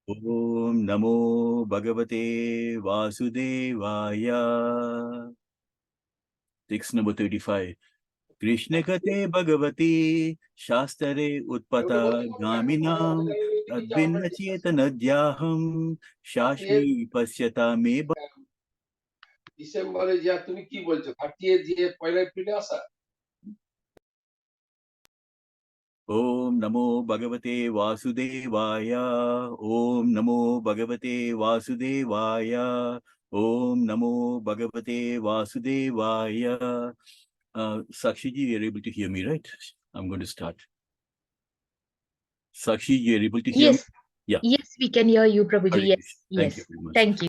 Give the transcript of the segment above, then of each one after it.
Om Namo Bhagavate Vasudevaya. Text number 35. Krishna Kate Bhagavati Shastre Utpata Gaminam Tadvinna Chetanadyaham Shashmi Pasyata Me ডিসেম্বরে যা তুমি কি বলছো 30 যে পয়লা এপ্রিলে আসা Om Namo Bhagavate Vasudevaya. Om Namo Bhagavate Vasudevaya. Om Namo Bhagavate Vasudevaya. Sakshi ji, you're able to hear me, right? I'm going to start. Sakshi, you're able to hear me? Yes. Yeah. Yes, we can hear you, Prabhuji. Yes. Thank you Yes. very much. Thank you.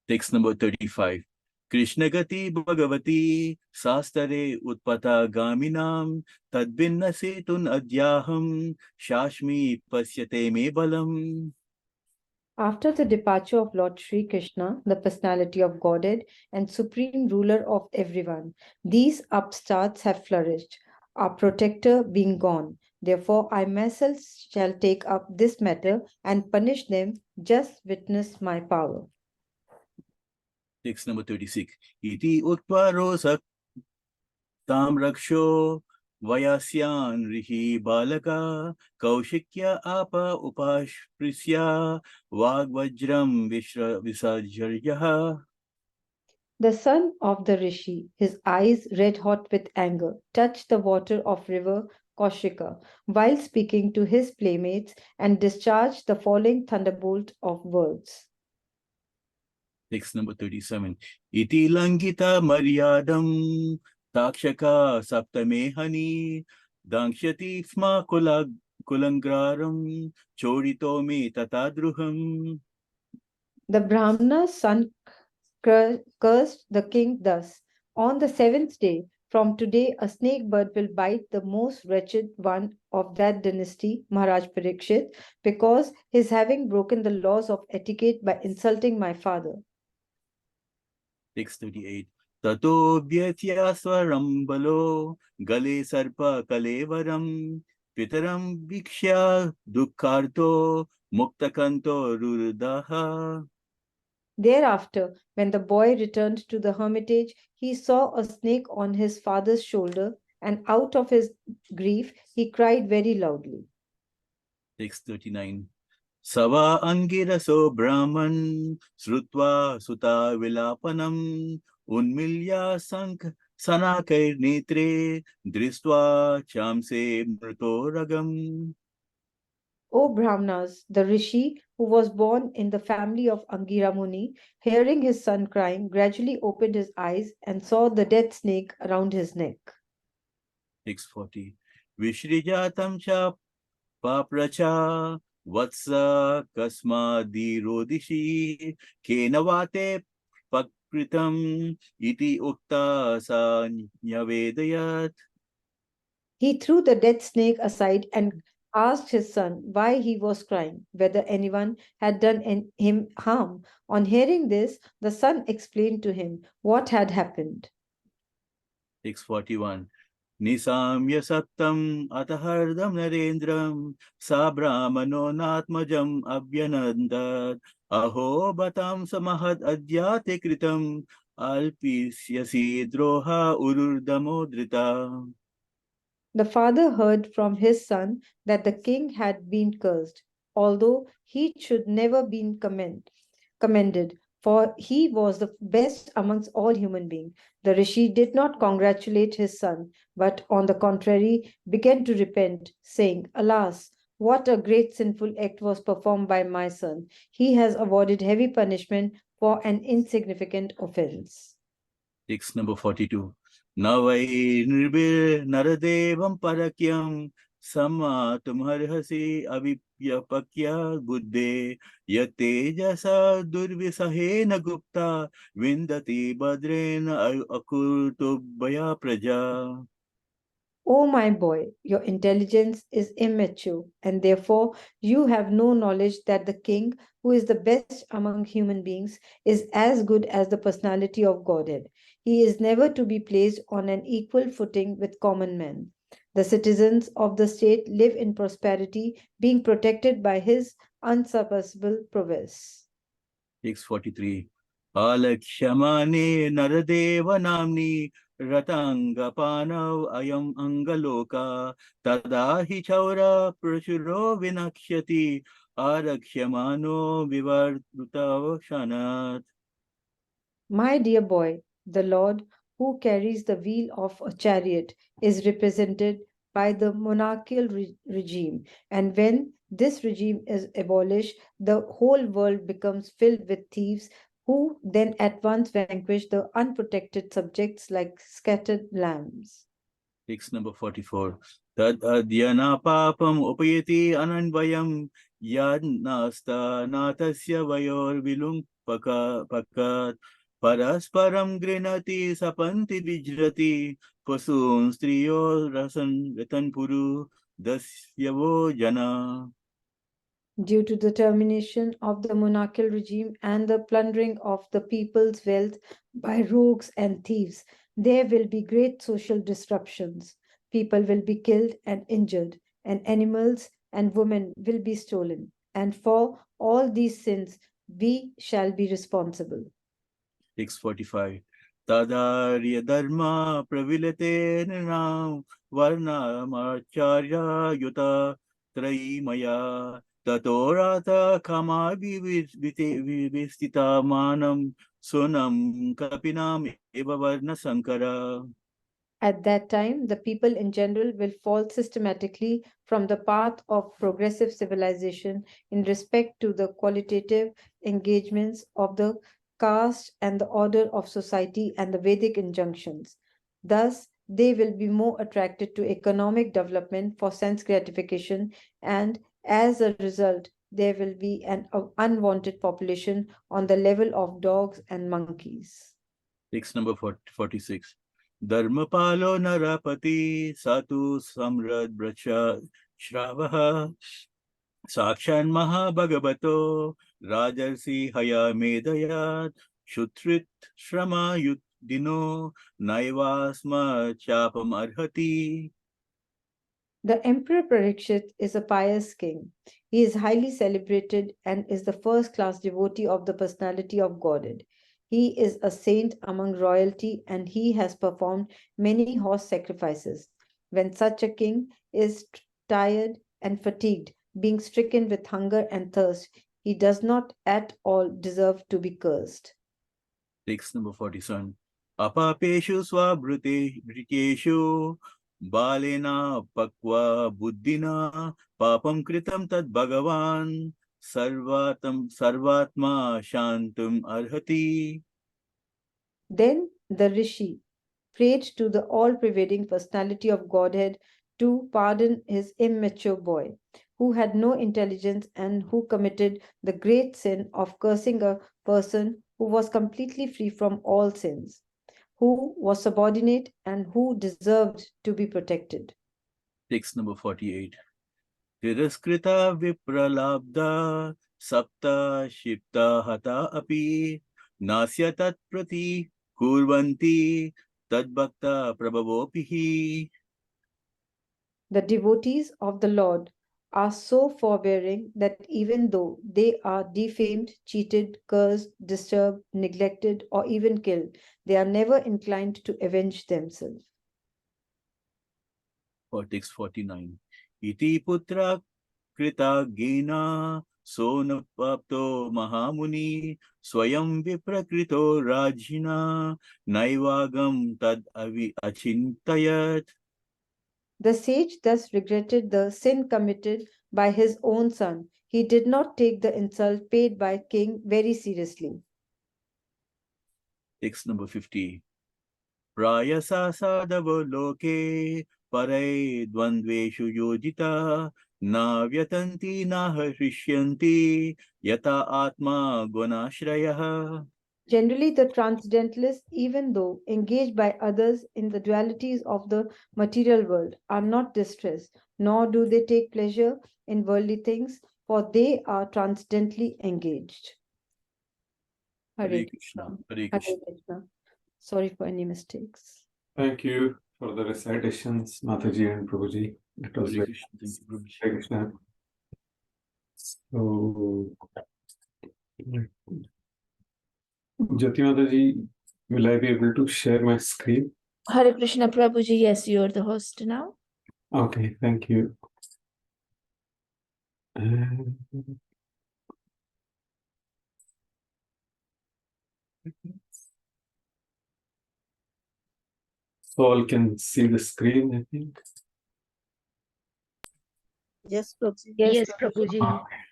Text number 35. Krishna Gati Bhagavati Sastare Utpata Gaminam Tadbinna Setun Adyaham Shashmi Pasyate Me Balam. After the departure of Lord Sri Krishna, the personality of Godhead and supreme ruler of everyone, these upstarts have flourished, our protector being gone. Therefore, I myself shall take up this matter and punish them. Just witness my power. Text number 36. Iti utparosa tam raksho vayasyan rihi balaka kaushikya apa upashprisya vagvajram visajaryaha. The son of the rishi, his eyes red hot with anger, touched the water of river Kaushika while speaking to his playmates and discharged the falling thunderbolt of words. Text number 37. Iti langita maryadam takshaka saptamehani dankshati sma kulangraram chodito me tatadruham. The Brahmana's son cursed the king thus. On the seventh day, from today, a snake bird will bite the most wretched one of that dynasty, Maharaj Parikshit, because his having broken the laws of etiquette by insulting my father. Text 38. Tato bhyatya swarambalo gale sarpa kalevaram pitaram vikshya dukkarto muktakanto rudaha. Thereafter, when the boy returned to the hermitage, he saw a snake on his father's shoulder, and out of his grief, he cried very loudly. Text 39. Sava angiraso brahman srutva suta vilapanam unmilya sank sanakair netre dristva chamse mritoragam. O Brahmanas, the rishi who was born in the family of Angira Muni, hearing his son crying, gradually opened his eyes and saw the death snake around his neck. Text 40. Vishrijatam cha papracha vatsa kasmadi rodishi kenavate pakritam iti ukta sa nyavedayat. He threw the dead snake aside and asked his son why he was crying, whether anyone had done him harm. On hearing this, the son explained to him what had happened. 641. Nisamya sattam atahardam narendram sa brahmano natmajam abhyanandat aho batam samahad adyate kritam alpisyasi droha ururdamodrita. The father heard from his son that the king had been cursed, although he should never be commended, for he was the best amongst all human beings. The rishi did not congratulate his son, but on the contrary began to repent, saying, Alas, what a great sinful act was performed by my son. He has avoided heavy punishment for an insignificant offense. Text number 42. Navai nirbir naradevam parakyam sama tumharhasi avipyapakya buddhe yatejasa durvisahena gupta vindati badrena akultubhaya praja. O my boy, your intelligence is immature, and therefore you have no knowledge that the king, who is the best among human beings, is as good as the personality of Godhead. He is never to be placed on an equal footing with common men. The citizens of the state live in prosperity, being protected by his unsurpassable prowess. 643. Alakshamane naradeva namni ratangapanav ayam angaloka tadahi chaura prachuro vinakshati arakshamano vivardutav shanat. My dear boy, the Lord who carries the wheel of a chariot is represented by the monarchical regime, and when this regime is abolished, the whole world becomes filled with thieves who then at once vanquish the unprotected subjects like scattered lambs. Text number 44. Tad adyana papam upayati ananvayam yad nasta natasya vayor vilum pakat parasparam grinati sapanti vijrati pasun striyo rasan vetan puru dasyavo jana. Due to the termination of the monarchical regime and the plundering of the people's wealth by rogues and thieves, there will be great social disruptions. People will be killed and injured, and animals and women will be stolen. And for all these sins, we shall be responsible. 645. Tadarya dharma pravilate nam varna marcharya yuta traimaya tatorata kama vivistita manam sunam kapinam eva varna sankara. At that time, the people in general will fall systematically from the path of progressive civilization in respect to the qualitative engagements of the caste and the order of society and the Vedic injunctions. Thus, they will be more attracted to economic development for sense gratification, and as a result, there will be an unwanted population on the level of dogs and monkeys. Text number 46. Dharmapalo narapati satu samrad bracha shravaha Sakshan Mahabhagavato Rajarsi Haya Medayat Shutrit Shrama Yudino Naivasma Chapam Arhati. The Emperor Parikshit is a pious king. He is highly celebrated and is the first class devotee of the personality of Godhead. He is a saint among royalty and he has performed many horse sacrifices. When such a king is tired and fatigued, being stricken with hunger and thirst, he does not at all deserve to be cursed. Text number 47. Apapeshu Swabhriteshu Balena Pakva Buddhina Papam Kritam Tad Bhagavan Sarvatma Shantum Arhati. Then the Rishi prayed to the all pervading personality of Godhead to pardon his immature boy, who had no intelligence and who committed the great sin of cursing a person who was completely free from all sins, who was subordinate and who deserved to be protected. Text number 48. Tiraskrita Vipralabdha Sapta Shipta Hata Api Nasya Tat Prati Kurvanti Tadbhakta Prabhavopihi. The devotees of the Lord are so forbearing that even though they are defamed, cheated, cursed, disturbed, neglected, or even killed, they are never inclined to avenge themselves. For text 49. Iti putra krita gena sonapapto mahamuni swayam viprakrito rajina naivagam tad avi achintayat. The sage thus regretted the sin committed by his own son. He did not take the insult paid by king very seriously. Text number 50. Prayasa sadavo loke parai dvandveshu yojita na vyatanti na harishyanti yata atma gunashrayah. Generally, the transcendentalists, even though engaged by others in the dualities of the material world, are not distressed, nor do they take pleasure in worldly things, for they are transcendently engaged. Hare Hare Krishna. Krishna. Hare Hare Krishna. Krishna. Sorry for any mistakes. Thank you. for the recitations, Mataji and Prabhuji. It was Hare very Krishna. Thank you, Prabhuji. Hare Krishna. So, Jyoti Mataji, will I be able to share my screen? Hare Krishna Prabhuji, yes, you're the host now. Okay, thank you. And so all can see the screen, I think. Yes, Prabhuji. Yes, Prabhuji.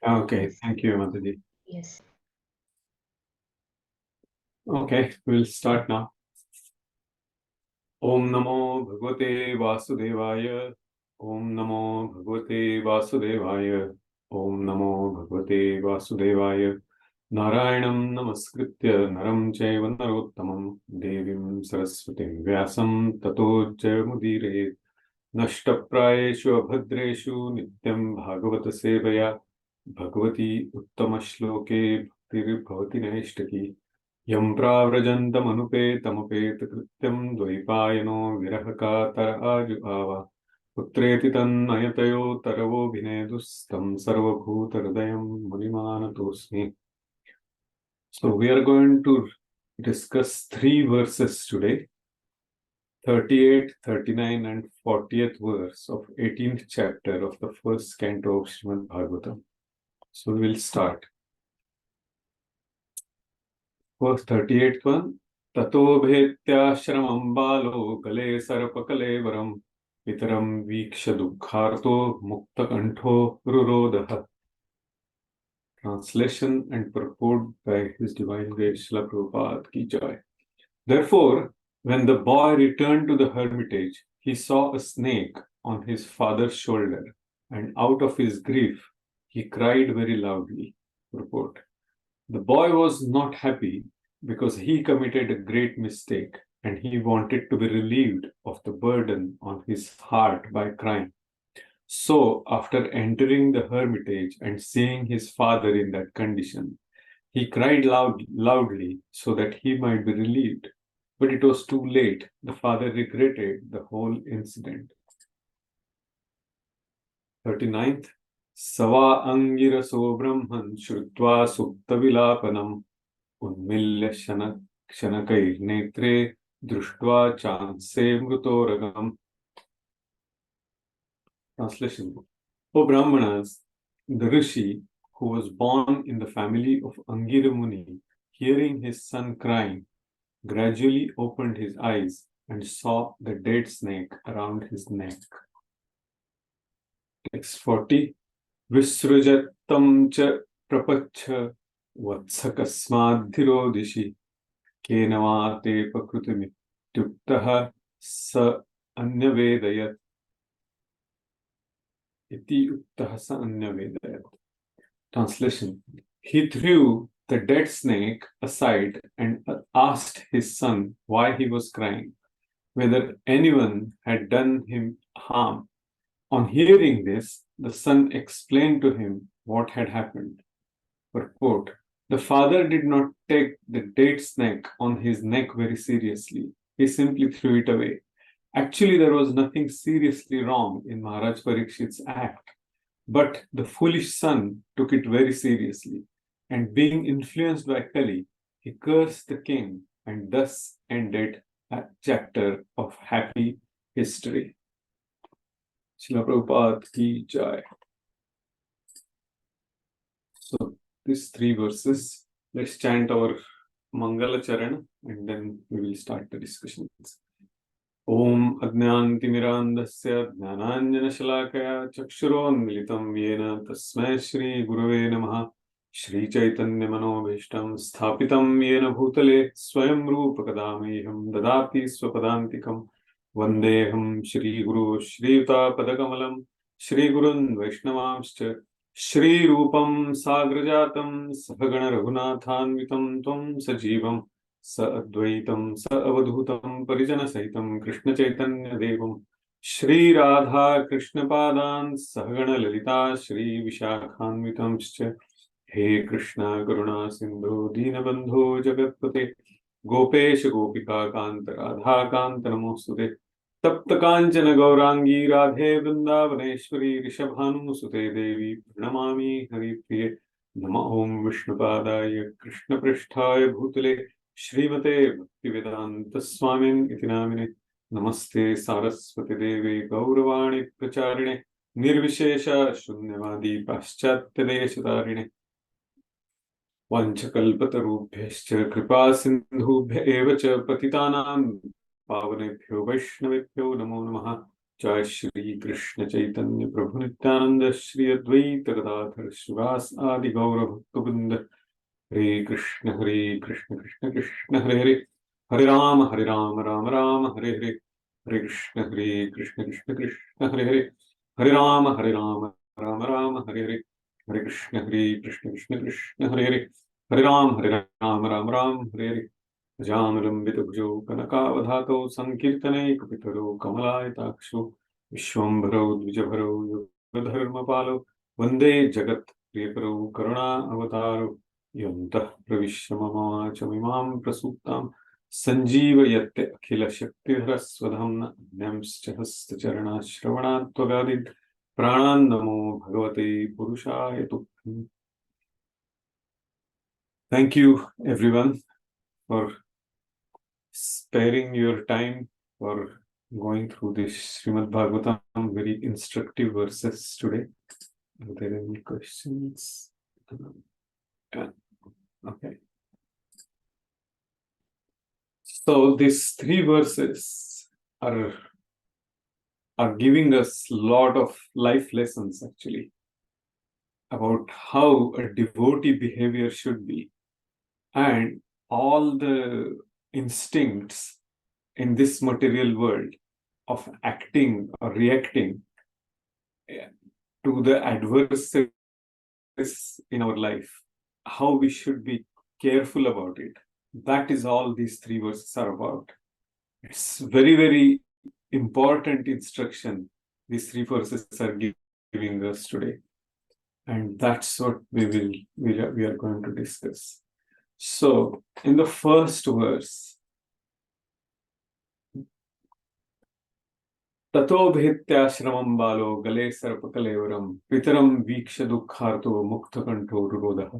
Okay, Yes. thank you, Mataji. Yes. Okay, we'll start now. Om Namo Bhagavate Vasudevaya. Om Namo Bhagavate Vasudevaya. Om Namo Bhagavate Vasudevaya. Narayanam Namaskritya Naram Chaiva Narottamam Devim Saraswatim Vyasam Tato Jayamudire Nashtaprayeshu Abhadreshu Nityam Bhagavata Sevaya Bhagavati Uttama Shloke Bhaktir Bhavati Naishtaki Yam pravrajantamanupetamupetकृत्यं द्वैपायनो विरहकातर आजुभाव पुत्रेति तन्नयतयो तरवोऽभिनेदुस्तं सर्वभूतहृदयं मुनिमानतोऽस्मि. So we are going to discuss 3 verses today, 38, 39 and 40th verse of 18th chapter of the first canto of Srimad Bhagavatam. So we will start. Verse 38th one. Tato bhetyaashramam balo kale sarapakalevaram pitaram viksha dukkharto mukta kantho rurodaha. Translation and purport by His Divine Grace Srila Prabhupada ki jai. Therefore, when the boy returned to the hermitage, he saw a snake on his father's shoulder, and out of his grief, he cried very loudly. Purport. The boy was not happy because he committed a great mistake and he wanted to be relieved of the burden on his heart by crying. So, after entering the hermitage and seeing his father in that condition, he cried loudly so that he might be relieved. But it was too late. The father regretted the whole incident. 39th. Sava angiraso brahman shrutva sukta vilapanam Unmilya shanakair netre društva chanse mrutoragam. Translation. O Brahmanas, the Rishi, who was born in the family of Angira Muni, hearing his son crying, gradually opened his eyes and saw the dead snake around his neck. Text 40. Visrujatam cha prapacha vatsakasmadhirodhishi kenavate pakrutimityuktaha sa anyavedayat. Iti uktaha sa anyavedayat. Translation. He threw the dead snake aside and asked his son why he was crying, whether anyone had done him harm. On hearing this, the son explained to him what had happened. Purport. The father did not take the dead snake on his neck very seriously. He simply threw it away. Actually, there was nothing seriously wrong in Maharaj Parikshit's act. But the foolish son took it very seriously. And being influenced by Kali, he cursed the king and thus ended a chapter of happy history. Srila Prabhupada ki jai. So, these 3 verses, let's chant our Mangala Charana and then we will start the discussions. Om Adnyantimirandasya Jnananjana Chakshuronmilitam Yena Tasmai Shri Gurave Namaha Shri Chaitanya Manobhishtam Sthapitam Yena Bhutale Swayam Rupa Kadameham Dadati Swapadantikam Vandeham Shri Guru Shri Yuta Padakamalam Shri Gurun Vaishnavamscha Shri Rupam Sagrajatam Sahagana Raghunathanvitam Tvam Sajivam Sa Advaitam Sa Avadhutam Parijana Sahitam Krishna Chaitanya Devam Shri Radha Krishna Padan Sahagana Lalita Shri Vishakhanvitamscha He Krishna Karuna Sindhu Dinabandhu Jagatpate Gopesh Gopika Kanta Radha Kanta Namostute तप्त कांचन गौरांगी राधे वृंदावनेश्वरी ऋषभानुसुते देवी प्रणमामि हरिप्रिये नमः ओम विष्णुपादाय कृष्णपृष्ठाय भूतले श्रीमते भक्तिवेदांत स्वामिन् इति नामिने नमस्ते सारस्वती देवे गौरवाणी प्रचारिणे निर्विशेष शून्यवादी पाश्चात्य देशतारिणे वाञ्छकल्पतरुभ्यश्च कृपा सिन्धुभ्य एव च पतितानां पावनेभ्यो वैष्णवेभ्यो नमो नमः। जय श्री कृष्ण चैतन्य प्रभु नित्यानंद श्री अद्वैत गदाधर श्रीवास आदि गौर भक्तवृंद। हरे कृष्ण कृष्ण कृष्ण हरे हरे, हरे राम राम राम हरे हरे, हरे कृष्ण कृष्ण कृष्ण हरे हरे, हरे राम राम राम हरे हरे, हरे कृष्ण कृष्ण कृष्ण हरे हरे, हरे राम राम हरे हरे। जानुलंबितभुजौ कनकावधातौ संकीर्तनैकपितरौ कमलायताक्षौ विश्वम्भरौ द्विजभरौ युगधर्मपालौ वन्दे जगत्प्रियकरौ करुणा अवतारौ यन्तः प्रविश्य मम वाचमिमां प्रसूप्तां सञ्जीवयत्य अखिलशक्तिधरस्वधाम्ना अन्यांश्च हस्तचरणाश्रवणात् त्वगादीन् प्राणान् नमो भगवते पुरुषाय तुभ्यम्। Thank you everyone for sparing your time for going through this Srimad Bhagavatam, very instructive verses today. Are there any questions? Yeah. Okay. So these three verses are giving us a lot of life lessons actually about how a devotee behavior should be, and all the instincts in this material world of acting or reacting to the adversities in our life, how we should be careful about it. That is all these three verses are about. It's very, very important instruction these three verses are giving us today. And that's what we are going to discuss. So in the first verse, ततो भेत्याश्रमं बालो गले सर्पकलेवरं पितरं वीक्ष्य दुःखार्तो मुक्तकण्ठो रुरोधः.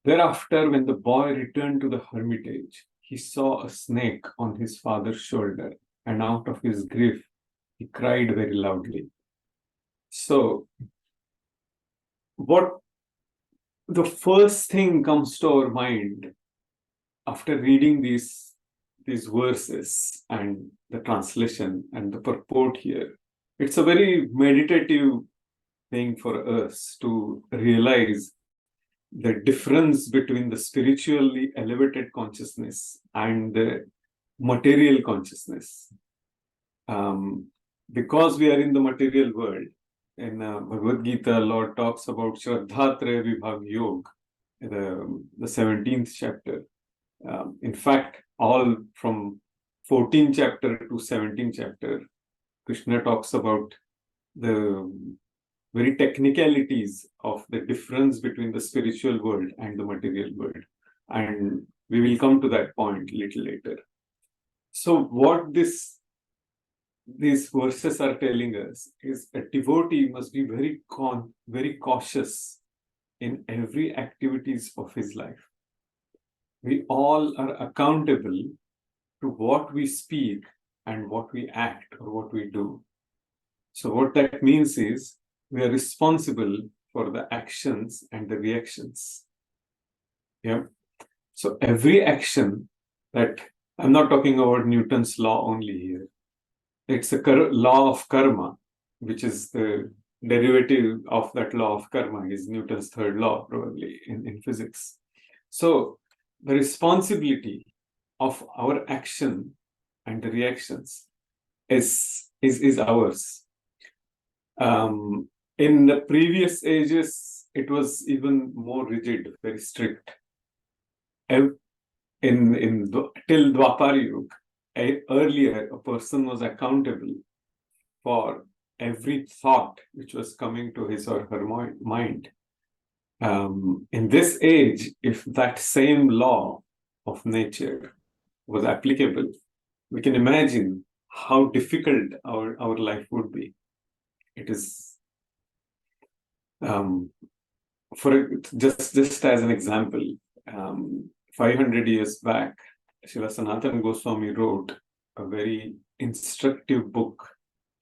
Thereafter, when the boy returned to the hermitage, he saw a snake on his father's shoulder, and out of his grief, he cried very loudly. So, what the first thing comes to our mind after reading these verses and the translation and the purport here, it's a very meditative thing for us to realize the difference between the spiritually elevated consciousness and the material consciousness. Because we are in the material world, in Bhagavad Gita, Lord talks about Shraddhatraya Vibhag Yoga, the 17th chapter. In fact, all from 14th chapter to 17th chapter, Krishna talks about the very technicalities of the difference between the spiritual world and the material world. And we will come to that point a little later. So what these verses are telling us is a devotee must be very cautious in every activities of his life. We all are accountable to what we speak and what we act or what we do. So what that means is we are responsible for the actions and the reactions. Yeah. So every action that, I'm not talking about Newton's law only here. It's a law of karma, which is the derivative of that law of karma, is Newton's third law, probably in physics. So the responsibility of our action and the reactions is ours. In the previous ages, it was even more rigid, very strict. Till Dwapar Yuga, earlier a person was accountable for every thought which was coming to his or her mind. In this age, if that same law of nature was applicable, we can imagine how difficult our life would be. It is, just as an example, 500 years back, Srila Sanatana Goswami wrote a very instructive book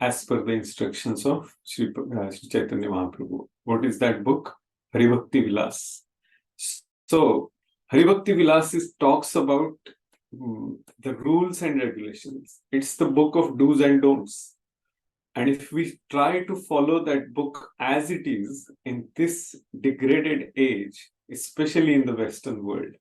as per the instructions of Sri Chaitanya Mahaprabhu. What is that book? Haribhakti Vilas. So, Haribhakti Vilas talks about the rules and regulations. It's the book of do's and don'ts. And if we try to follow that book as it is in this degraded age, especially in the Western world,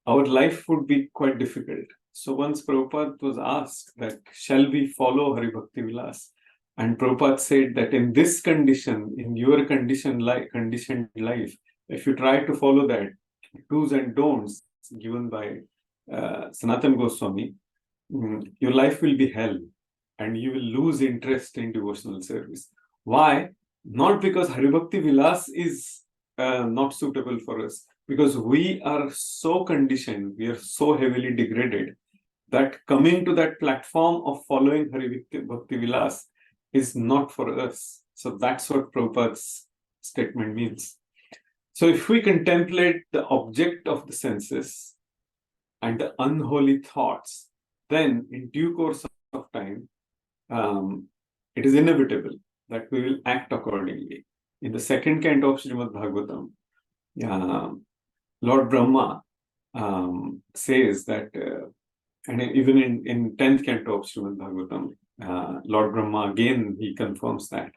our life would be quite difficult. So once Prabhupada was asked that, shall we follow Haribhakti Vilas? And Prabhupada said that in this condition, in your conditioned life, if you try to follow that, do's and don'ts given by Sanatana Goswami, your life will be hell and you will lose interest in devotional service. Why? Not because Haribhakti Vilas is not suitable for us, because we are so conditioned, we are so heavily degraded that coming to that platform of following Haribhakti Vilas is not for us. So that's what Prabhupada's statement means. So if we contemplate the object of the senses and the unholy thoughts, then in due course of time, it is inevitable that we will act accordingly. In the second canto of Srimad Bhagavatam, Lord Brahma says that, and even in 10th canto of Srimad Bhagavatam, Lord Brahma again, he confirms that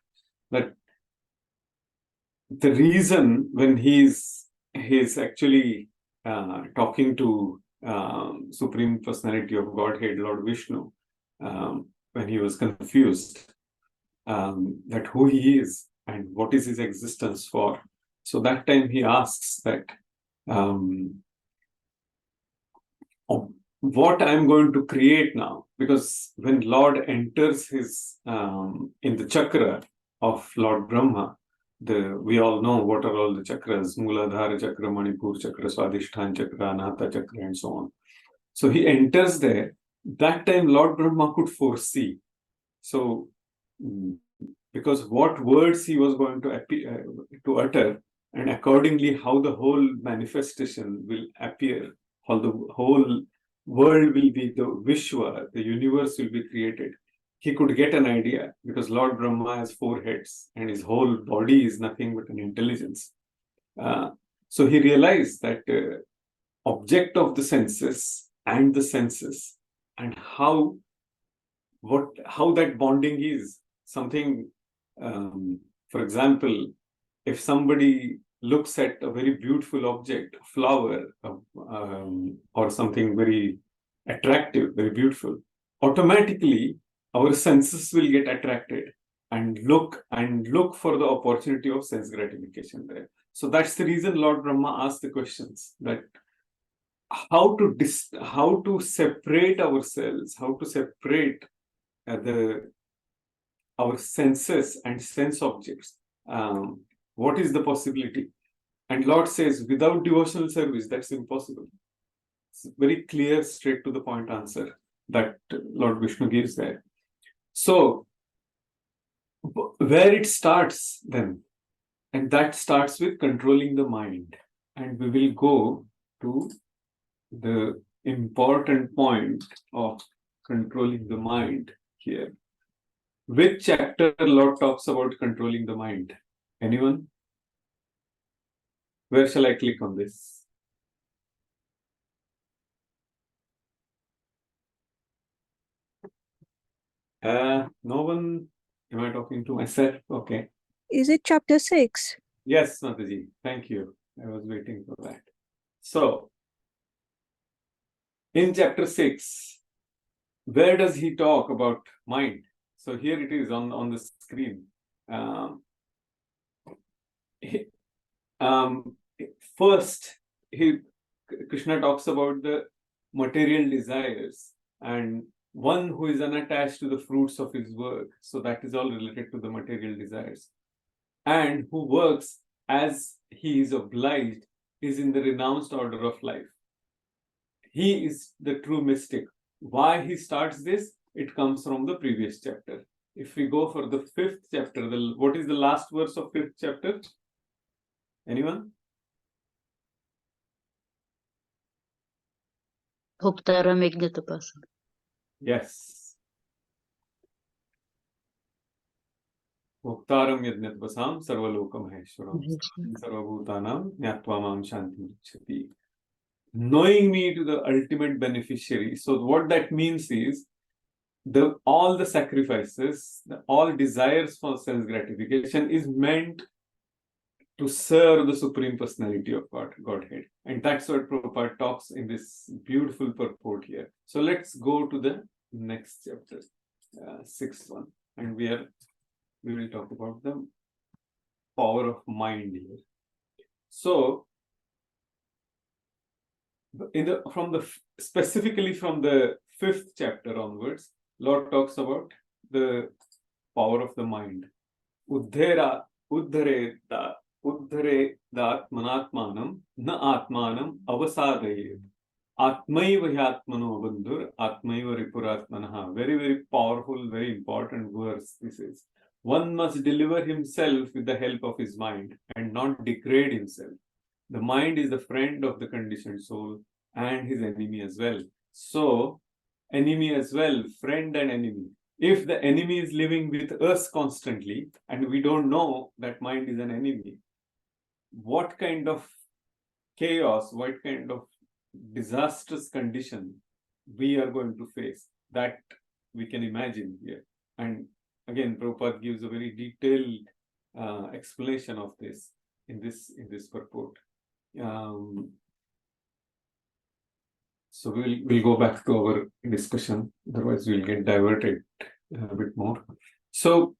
the reason when he's actually talking to Supreme Personality of Godhead, Lord Vishnu, when he was confused that who he is and what is his existence for. So that time he asks that what I'm going to create now, because when Lord enters his in the chakra of Lord Brahma, we all know what are all the chakras: Mooladhara chakra, Manipur chakra, Swadhisthana chakra, Anahata chakra, and so on. So he enters there. That time Lord Brahma could foresee. So because what words he was going to utter, and accordingly how the whole manifestation will appear, how the whole world will be, the Vishwa, the universe will be created. He could get an idea, because Lord Brahma has 4 heads and his whole body is nothing but an intelligence. So he realized that object of the senses and the senses, and how that bonding is something. For example, if somebody looks at a very beautiful object, a flower, or something very attractive, very beautiful, automatically our senses will get attracted and look for the opportunity of sense gratification there. So that's the reason Lord Brahma asked the questions, that how to separate ourselves, how to separate our senses and sense objects. What is the possibility? And Lord says, without devotional service, that's impossible. It's a very clear, straight to the point answer that Lord Vishnu gives there. So, where it starts then, and that starts with controlling the mind. And we will go to the important point of controlling the mind here. Which chapter Lord talks about controlling the mind? Anyone? Where shall I click on this? No one? Am I talking to myself? Okay. Is it chapter 6? Yes, Mataji. Thank you. I was waiting for that. So, in chapter 6, where does he talk about mind? So here it is on the screen. First, Krishna talks about the material desires and one who is unattached to the fruits of his work. So that is all related to the material desires. And who works as he is obliged is in the renounced order of life. He is the true mystic. Why he starts this? it comes from the previous chapter. If we go for the 5th chapter, what is the last verse of 5th chapter? Anyone? Hoptaram Yajnatapasam. Yes. Bhoktaram Yajnatapasam Sarvalokam Sarvabhutanam Nyatva Mam Shanti Chati. Knowing me to the ultimate beneficiary. So what that means is all the sacrifices, all desires for sense gratification is meant to serve the Supreme Personality of Godhead. And that's what Prabhupada talks in this beautiful purport here. So let's go to the next chapter, 6th one. And we will talk about the power of mind here. So, specifically from the 5th chapter onwards, Lord talks about the power of the mind. Uddhare atmanatmanam na atmanam avasadayet. Atmaiva hyatmano bandhur atmaiva ripuratmanaha. Very, very powerful, very important verse this is. One must deliver himself with the help of his mind and not degrade himself. The mind is the friend of the conditioned soul and his enemy as well. So, enemy as well, friend and enemy. If the enemy is living with us constantly and we don't know that mind is an enemy, what kind of chaos, what kind of disastrous condition we are going to face, that we can imagine here. And again, Prabhupada gives a very detailed explanation of this in this purport. So we'll go back to our discussion, otherwise we'll get diverted a bit more. So,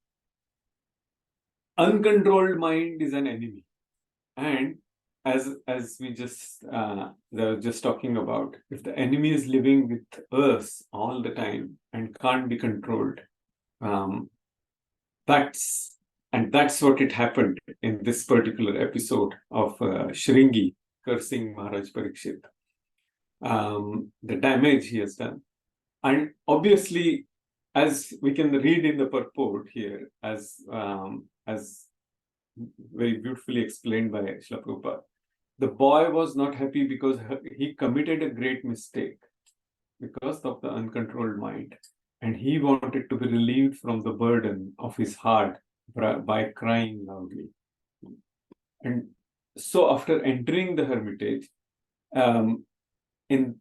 uncontrolled mind is an enemy, and as we were just talking about, if the enemy is living with us all the time and can't be controlled, that's what it happened in this particular episode of Shringi cursing Maharaj Parikshit. The damage he has done. And obviously, as we can read in the purport here, as very beautifully explained by Srila Prabhupada, the boy was not happy because he committed a great mistake because of the uncontrolled mind. And he wanted to be relieved from the burden of his heart by crying loudly. And so after entering the hermitage, in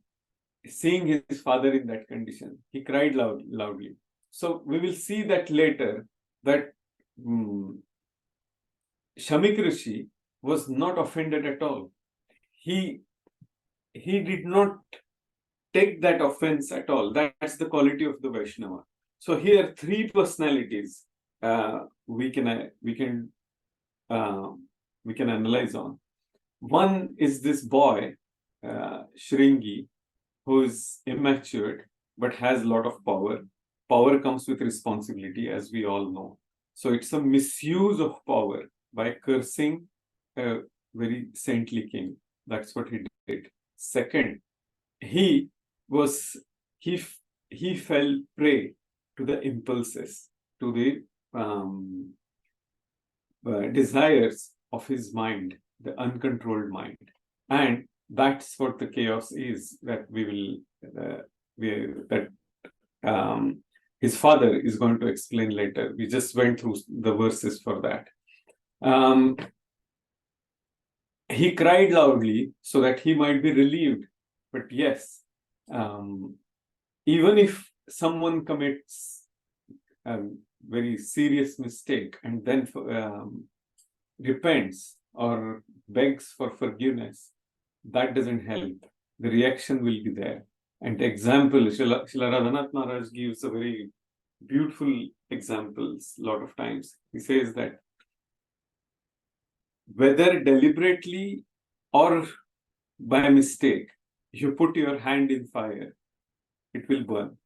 seeing his father in that condition, he cried loudly. So we will see that later, that Shamik Rishi was not offended at all. He did not take that offense at all. That's the quality of the Vaishnava. So here, 3 personalities we can analyze on. One is this boy, Shringi, who is immature but has a lot of power. Power comes with responsibility, as we all know. So it's a misuse of power by cursing a very saintly king. That's what he did. Second, he fell prey to the impulses, to the desires of his mind, the uncontrolled mind. And that's what the chaos is that his father is going to explain later. We just went through the verses for that. He cried loudly so that he might be relieved. But yes, even if someone commits a very serious mistake and then repents or begs for forgiveness, that doesn't help. The reaction will be there. And example, Srila Radhanath Maharaj gives a very beautiful examples a lot of times. He says that whether deliberately or by mistake, you put your hand in fire, it will burn.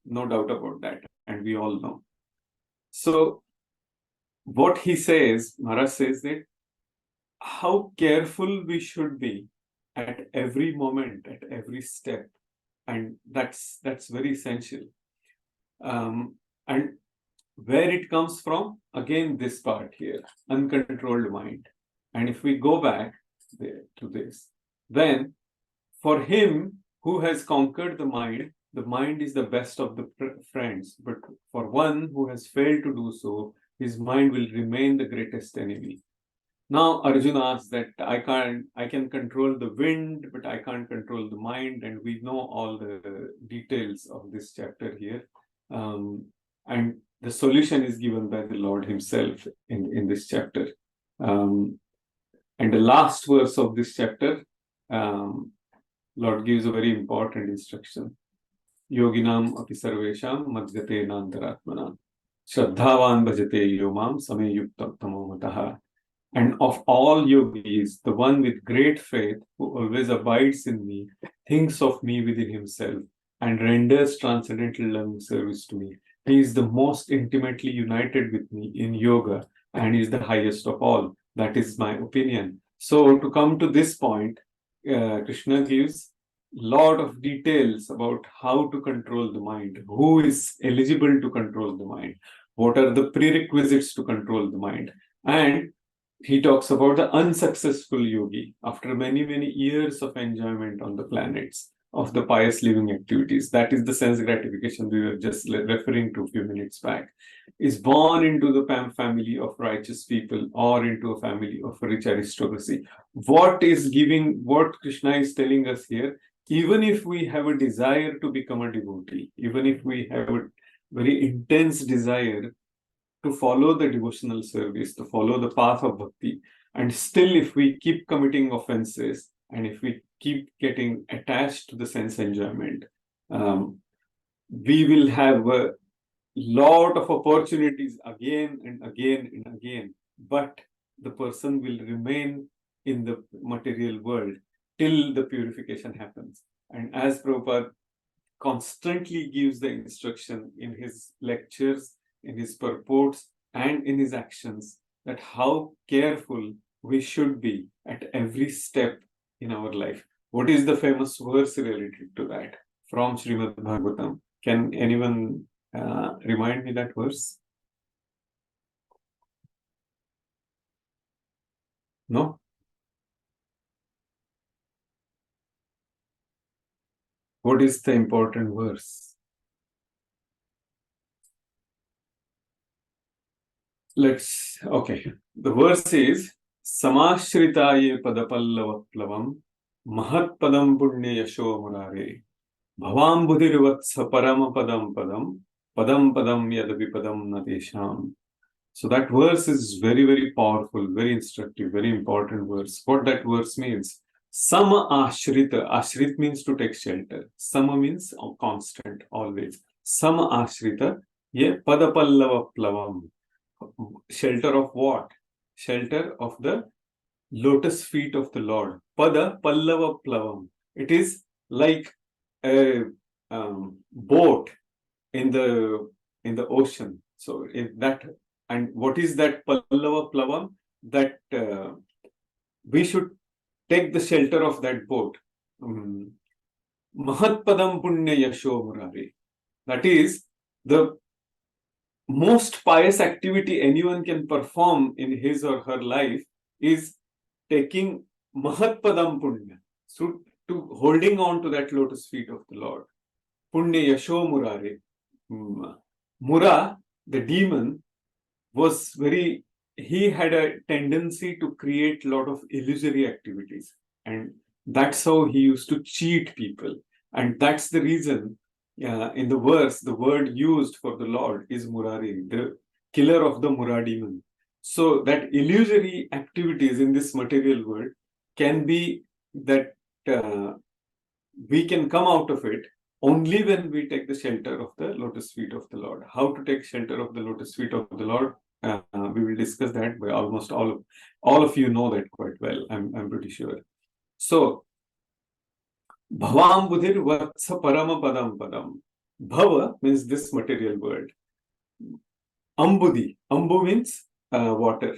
No doubt about that. And we all know. So what he says, Maharaj says that how careful we should be at every moment, at every step. And that's very essential. And where it comes from, again, this part here, uncontrolled mind. And if we go back there to this, then for him who has conquered the mind is the best of the friends. But for one who has failed to do so, his mind will remain the greatest enemy. Now Arjuna asks that I can control the wind, but I can't control the mind, and we know all the details of this chapter here. And the solution is given by the Lord himself in this chapter. And the last verse of this chapter, Lord gives a very important instruction. Yoginam api sarvesham madhyate nantaratmana shraddhavan bhajate yomam same yuktam tamomataha. And of all yogis, the one with great faith who always abides in me, thinks of me within himself, and renders transcendental loving service to me. He is the most intimately united with me in yoga and is the highest of all. That is my opinion. So to come to this point, Krishna gives a lot of details about how to control the mind, who is eligible to control the mind, what are the prerequisites to control the mind. And he talks about the unsuccessful yogi after many, many years of enjoyment on the planets of the pious living activities. That is the sense gratification we were just referring to a few minutes back. Is born into the family of righteous people or into a family of rich aristocracy. What Krishna is telling us here, even if we have a desire to become a devotee, even if we have a very intense desire to follow the devotional service, to follow the path of bhakti, and still if we keep committing offenses and if we keep getting attached to the sense enjoyment, we will have a lot of opportunities again and again and again, but the person will remain in the material world till the purification happens. And as Prabhupada constantly gives the instruction in his lectures, in his purports, and in his actions, that how careful we should be at every step in our life. What is the famous verse related to that from Srimad Bhagavatam? Can anyone remind me that verse? No? What is the important verse? The verse is Samashritaye padapallavaplavam mahat padam punya yasho murare bhavam buddhirvatsa parama padam padam yadapi padam natesham. So that verse is very, very powerful, very instructive, very important verse. What that verse means, Sama ashrita, ashrit means to take shelter. Sama means constant, always. Sama ashrita, ye padapallava plavam. Shelter of what? Shelter of the lotus feet of the Lord. Pada pallava plavam. It is like a boat in the ocean. So in that, and what is that pallava plavam? That we should take the shelter of that boat. Mahat padam punya yasho murare. That is the most pious activity anyone can perform in his or her life is taking mahat padam punya, so to holding on to that lotus feet of the Lord. Punya yasho murare. Mura, the demon, he had a tendency to create a lot of illusory activities, and that's how he used to cheat people. And that's the reason in the verse, the word used for the Lord is Murari, the killer of the Mura demon. So that illusory activities in this material world can be that we can come out of it only when we take the shelter of the lotus feet of the Lord. How to take shelter of the lotus feet of the Lord? We will discuss that, but almost all of you know that quite well. I'm pretty sure. So Bhavam Budhir Vatsa Parama Padam Padam. Bhava means this material world. Ambudhi. Ambu means water.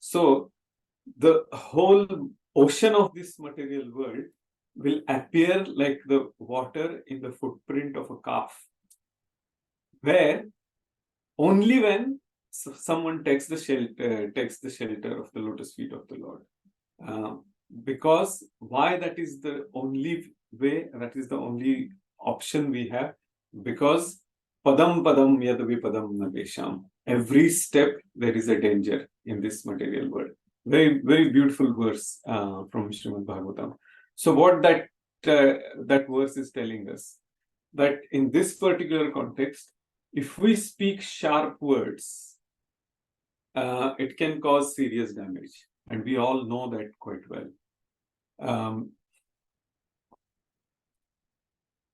So the whole ocean of this material world will appear like the water in the footprint of a calf. where only when someone takes the shelter of the lotus feet of the Lord. Because why that is the only way, that is the only option we have, because padam padam yad vipadam nagesham. Every step there is a danger in this material world. Very, very beautiful verse from Srimad Bhagavatam. So what that verse is telling us, that in this particular context, if we speak sharp words, it can cause serious damage. And we all know that quite well.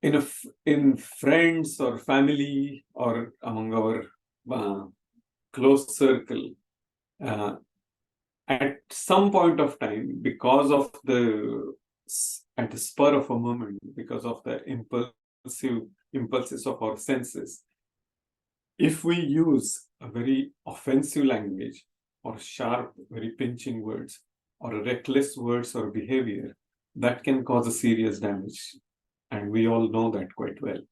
In friends or family or among our close circle, at some point of time, because of at the spur of a moment, because of the impulses of our senses, if we use a very offensive language or sharp, very pinching words or reckless words or behavior, that can cause a serious damage. And we all know that quite well.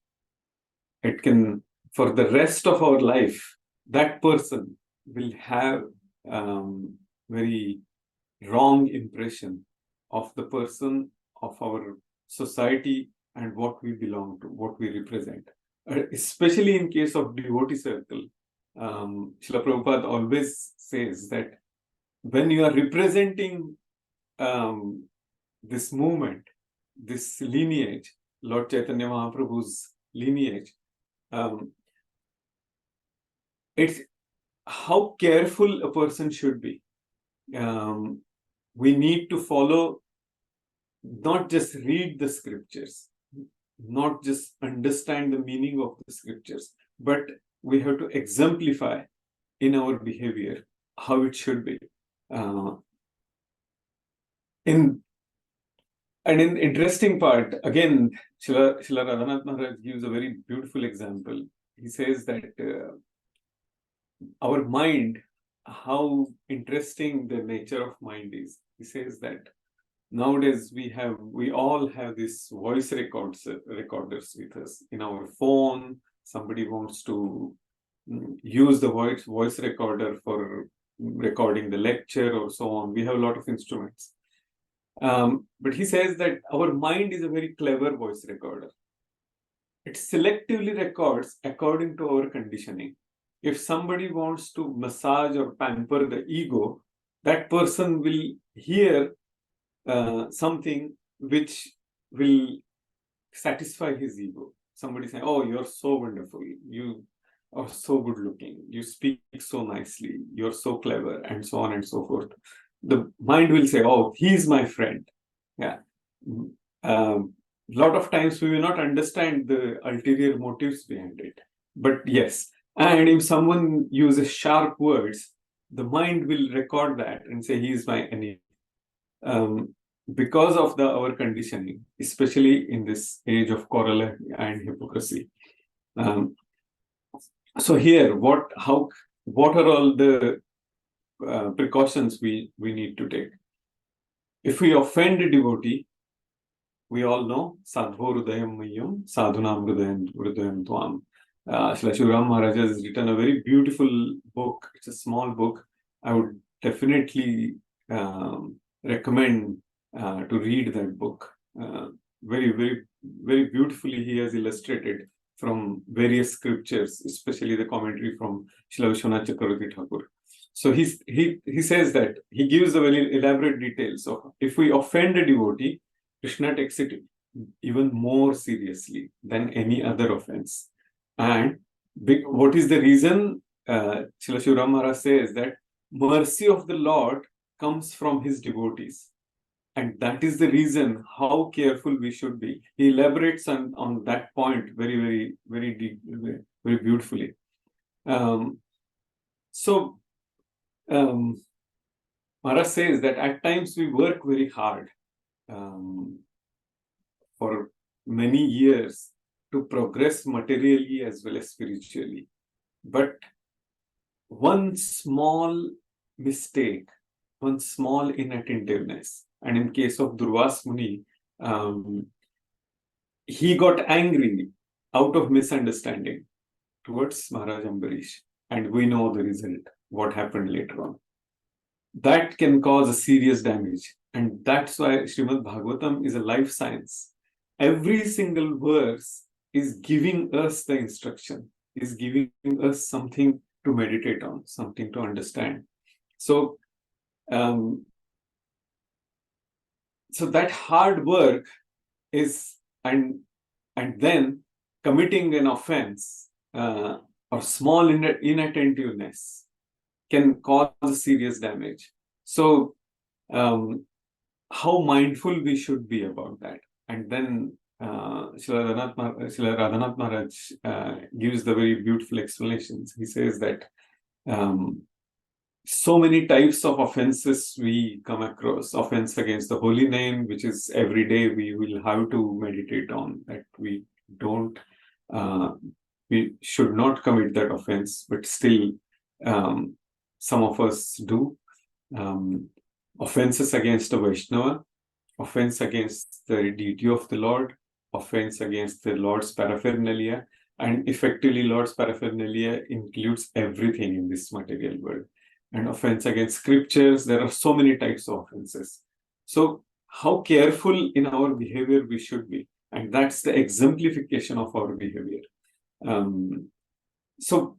It can, for the rest of our life, that person will have very wrong impression of the person, of our society, and what we belong to, what we represent. Especially in case of devotee circle, Srila Prabhupada always says that when you are representing this movement, this lineage, Lord Chaitanya Mahaprabhu's lineage, it's how careful a person should be. We need to follow, not just read the scriptures, not just understand the meaning of the scriptures, but we have to exemplify in our behavior how it should be. In interesting part, again, Srila Radhanath Maharaj gives a very beautiful example. He says that our mind, how interesting the nature of mind is. He says that nowadays we all have these voice recorders with us in our phone. Somebody wants to use the voice recorder for recording the lecture or so on. We have a lot of instruments. But he says that our mind is a very clever voice recorder. It selectively records according to our conditioning. If somebody wants to massage or pamper the ego, that person will hear something which will satisfy his ego. Somebody saying, "Oh, you're so wonderful. You are so good looking. You speak so nicely. You're so clever," and so on and so forth. The mind will say, "Oh, he's my friend." Yeah. Lot of times we will not understand the ulterior motives behind it. But yes, and if someone uses sharp words, the mind will record that and say, "He is my enemy." Because of our conditioning, especially in this age of corollary and hypocrisy. So here, what are all the precautions we need to take? If we offend a devotee, we all know Sadho Hrudayam Mayyam, Sadhunam Hrudayam Tvam. Srila Shivaram Maharaj has written a very beautiful book. It's a small book. I would definitely recommend to read that book. Very, very, very beautifully he has illustrated from various scriptures, especially the commentary from Srila Vishwanath Chakravarti Thakur. So he says that he gives a very elaborate details of if we offend a devotee, Krishna takes it even more seriously than any other offense. And what is the reason? Srila Shivaram Maharaj says that mercy of the Lord comes from his devotees. And that is the reason how careful we should be. He elaborates on that point very, very, very deep, very beautifully. Maharaj says that at times we work very hard for many years to progress materially as well as spiritually. But one small mistake, one small inattentiveness, and in case of Durvas Muni, he got angry out of misunderstanding towards Maharaj Ambarish. And we know the result, what happened later on. That can cause a serious damage. And that's why Srimad Bhagavatam is a life science. Every single verse is giving us the instruction, is giving us something to meditate on, something to understand. So, so that hard work is, and then committing an offense or small inattentiveness can cause serious damage. So, how mindful we should be about that. And then Srila Radhanath Maharaj gives the very beautiful explanations. He says that so many types of offenses we come across. Offense against the holy name, which is every day we will have to meditate on, that we don't, we should not commit that offense, but still some of us do. Offenses against the Vaishnava, offense against the deity of the Lord, offense against the Lord's paraphernalia, and effectively Lord's paraphernalia includes everything in this material world. And offense against scriptures, there are so many types of offenses. So how careful in our behavior we should be, and that's the exemplification of our behavior. So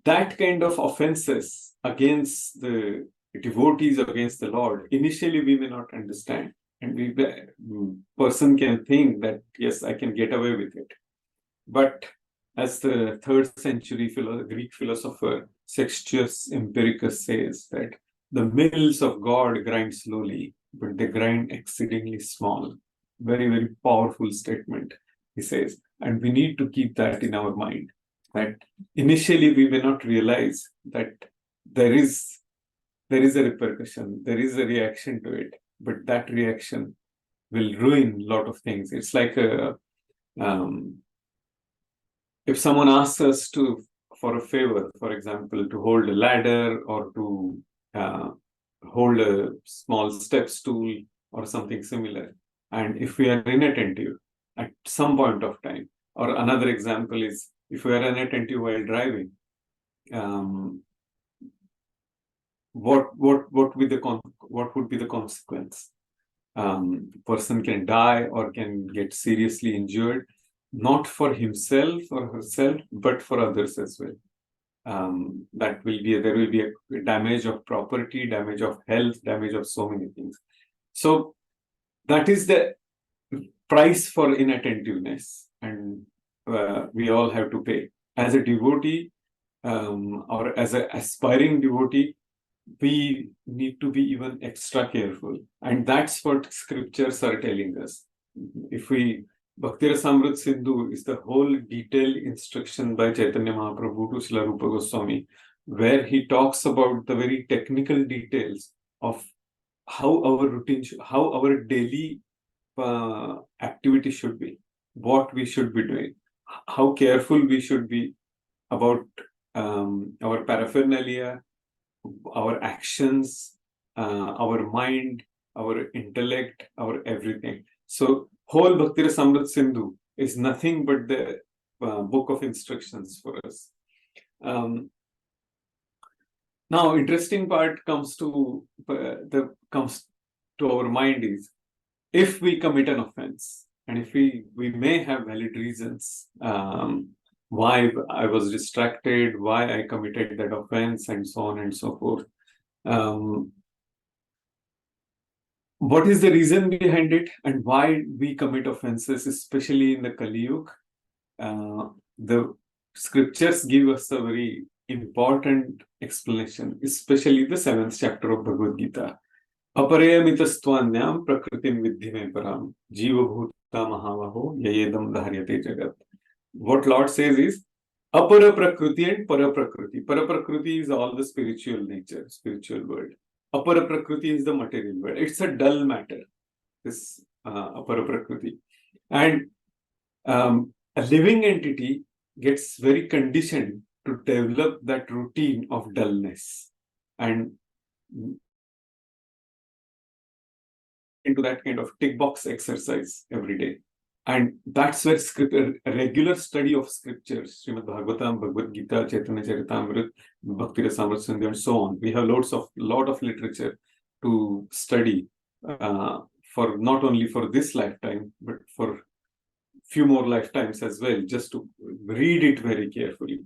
that kind of offenses against the devotees, against the Lord, initially we may not understand, and person can think that yes, I can get away with it. But as the 3rd century Greek philosopher Sextius Empiricus says, that the mills of God grind slowly, but they grind exceedingly small. Very, very powerful statement, he says. And we need to keep that in our mind, that initially we may not realize that there is a repercussion, there is a reaction to it, but that reaction will ruin a lot of things. It's like if someone asks us for a favor, for example, to hold a ladder or to hold a small step stool or something similar, and if we are inattentive at some point of time, or another example is if we are inattentive while driving, what would be the consequence? Person can die or can get seriously injured, not for himself or herself, but for others as well. There will be a damage of property, damage of health, damage of so many things. So that is the price for inattentiveness, and we all have to pay. As a devotee or as an aspiring devotee, we need to be even extra careful, and that's what scriptures are telling us. If we Bhakti Rasamrita Sindhu is the whole detailed instruction by Chaitanya Mahaprabhu to Srila Rupa Goswami, where he talks about the very technical details of how our routine, how our daily activity should be, what we should be doing, how careful we should be about our paraphernalia, our actions, our mind, our intellect, our everything. So whole Bhakti Rasamrita Sindhu is nothing but the book of instructions for us. Now, interesting part comes to our mind is, if we commit an offense, and if we may have valid reasons why I was distracted, why I committed that offense, and so on and so forth. What is the reason behind it, and why we commit offenses, especially in the Kali Yuga? The scriptures give us a very important explanation, especially the 7th chapter of Bhagavad Gita. Aparayamitastvanyam prakritim vidhi me param jiva bhuta mahavaho yayedam dharyate jagat. What Lord says is apara prakriti and para prakriti. Para prakriti is all the spiritual nature, spiritual world. Apara prakriti is the material world. It's a dull matter, this apara prakriti. And a living entity gets very conditioned to develop that routine of dullness and into that kind of tick box exercise every day. And that's where scripture, a regular study of scriptures, Srimad Bhagavatam, Bhagavad Gita, Chaitanya Charitamrita, Bhakti Rasamrita Sindhu, and so on. We have lot of literature to study for not only for this lifetime, but for few more lifetimes as well, just to read it very carefully.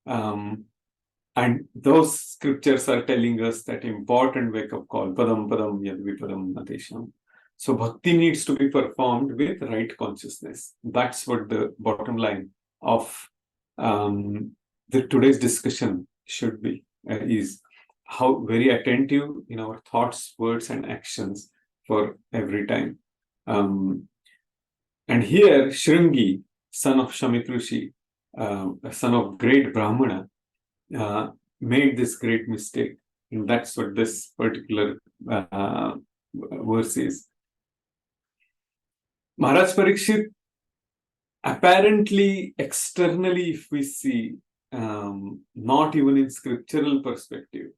And those scriptures are telling us that important wake-up call, padam padam yadvipadam natesham. So bhakti needs to be performed with right consciousness. That's what the bottom line of today's discussion should be, is how very attentive in our thoughts, words, and actions for every time. And here, Shringi, son of Shamitrushi, son of great Brahmana, made this great mistake. And that's what this particular verse is. Maharaj Parikshit, apparently, externally, if we see, not even in scriptural perspective,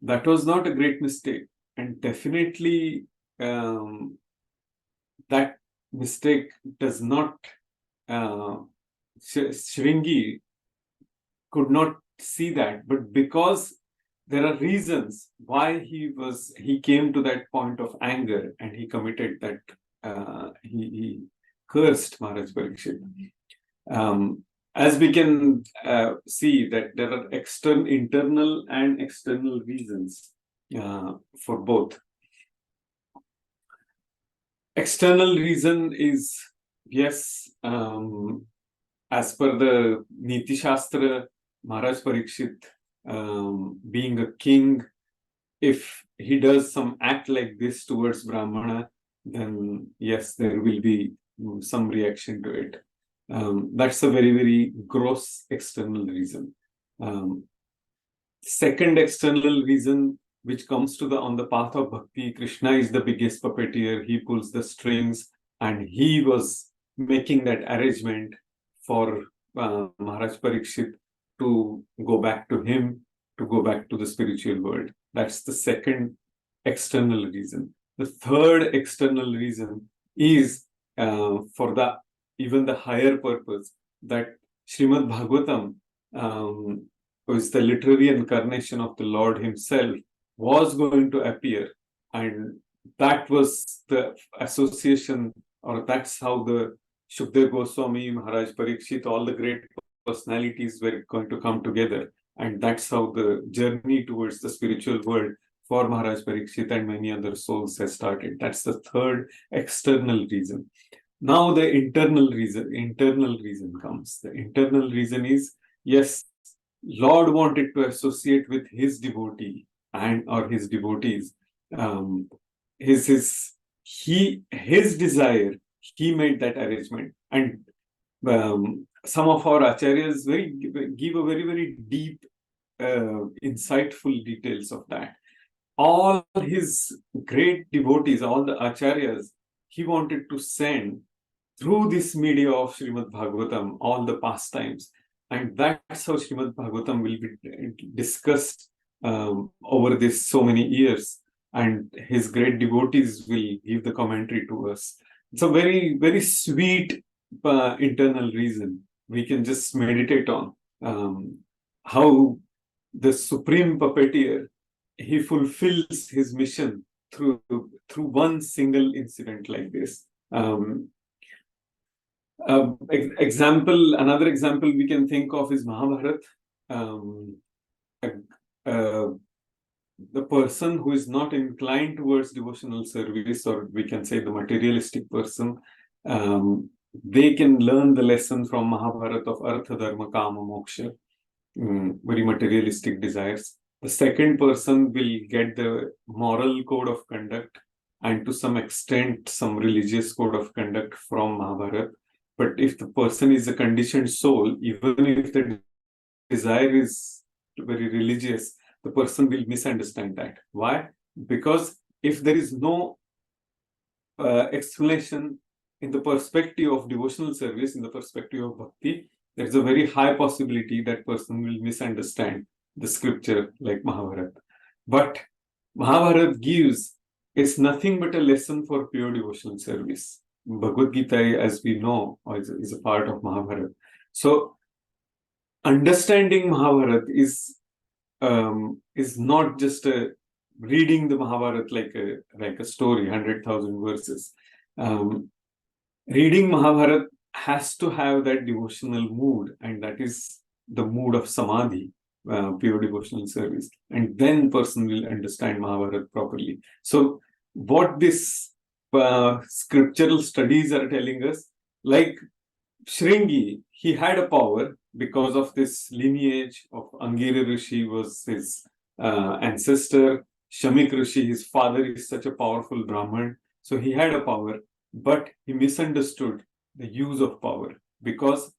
that was not a great mistake. And definitely, that mistake does not, Shringi could not see that, but because there are reasons why he came to that point of anger and he committed that, he cursed Maharaj Parikshit. As we can see that there are internal and external reasons for both. External reason is, yes, as per the Niti Shastra, Maharaj Parikshit, being a king, if he does some act like this towards Brahmana, then yes, there will be some reaction to it. That's a very, very gross external reason. Second external reason, which comes to on the path of bhakti, Krishna is the biggest puppeteer. He pulls the strings, and he was making that arrangement for Maharaj Parikshit to go back to him, to go back to the spiritual world. That's the second external reason. The third external reason is for even the higher purpose, that Srimad Bhagavatam, who is the literary incarnation of the Lord himself, was going to appear. And that was the association, or that's how the Shukdev Goswami, Maharaj Parikshit, all the great personalities were going to come together. And that's how the journey towards the spiritual world for Maharaj Parikshit and many other souls has started. That's the third external reason. Now the internal reason comes. The internal reason is, yes, Lord wanted to associate with his devotee or his devotees. His desire, he made that arrangement. And some of our acharyas give a very, very deep, insightful details of that. All his great devotees, all the acharyas, he wanted to send through this media of Srimad Bhagavatam, all the pastimes. And that's how Srimad Bhagavatam will be discussed over this so many years. And his great devotees will give the commentary to us. It's a very, very sweet internal reason we can just meditate on. How the supreme puppeteer, he fulfills his mission through one single incident like this. Another example we can think of is Mahabharata. The person who is not inclined towards devotional service, or we can say the materialistic person, they can learn the lesson from Mahabharata of Artha, Dharma, Kama, Moksha, very materialistic desires. The second person will get the moral code of conduct, and to some extent some religious code of conduct from Mahabharata. But if the person is a conditioned soul, even if the desire is very religious, the person will misunderstand that. Why? Because if there is no explanation in the perspective of devotional service, in the perspective of bhakti, there is a very high possibility that person will misunderstand the scripture like Mahabharata. But Mahabharata gives is nothing but a lesson for pure devotional service. Bhagavad Gita, as we know, is a part of Mahabharata. So understanding Mahabharata is not just reading the Mahabharata like a story, 100,000 verses. Reading Mahabharata has to have that devotional mood, and that is the mood of samadhi, pure devotional service, and then person will understand Mahabharata properly. So what this scriptural studies are telling us, like Shringi, he had a power because of this lineage of Angira Rishi was his ancestor. Shamik Rishi, his father, is such a powerful Brahman. So he had a power, but he misunderstood the use of power because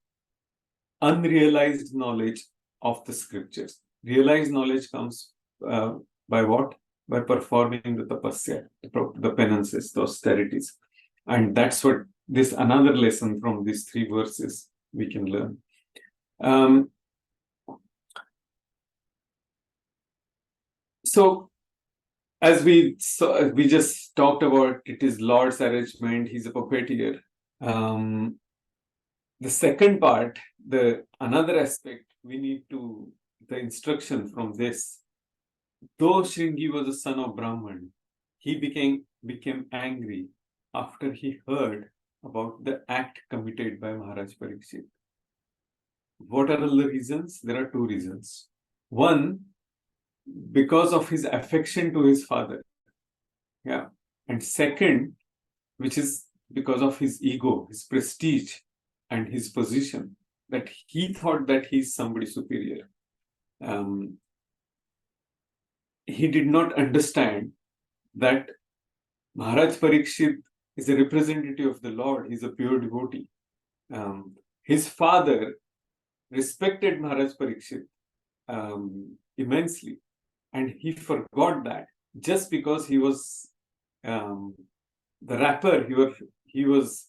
unrealized knowledge of the scriptures. Realized knowledge comes by what? By performing the tapasya, the penances, the austerities. And that's what this another lesson from these 3 verses we can learn. So as we just talked about, it is Lord's arrangement, he's a puppeteer. The second part, another aspect we need to, the instruction from this, though Shringi was a son of Brahman, he became angry after he heard about the act committed by Maharaj Parikshit. What are the reasons? There are 2 reasons. One, because of his affection to his father. Yeah. And second, which is because of his ego, his prestige, and his position, that he thought that he's somebody superior. He did not understand that Maharaj Parikshit is a representative of the Lord. He's a pure devotee. His father respected Maharaj Parikshit immensely, and he forgot that just because he was the rapper, he was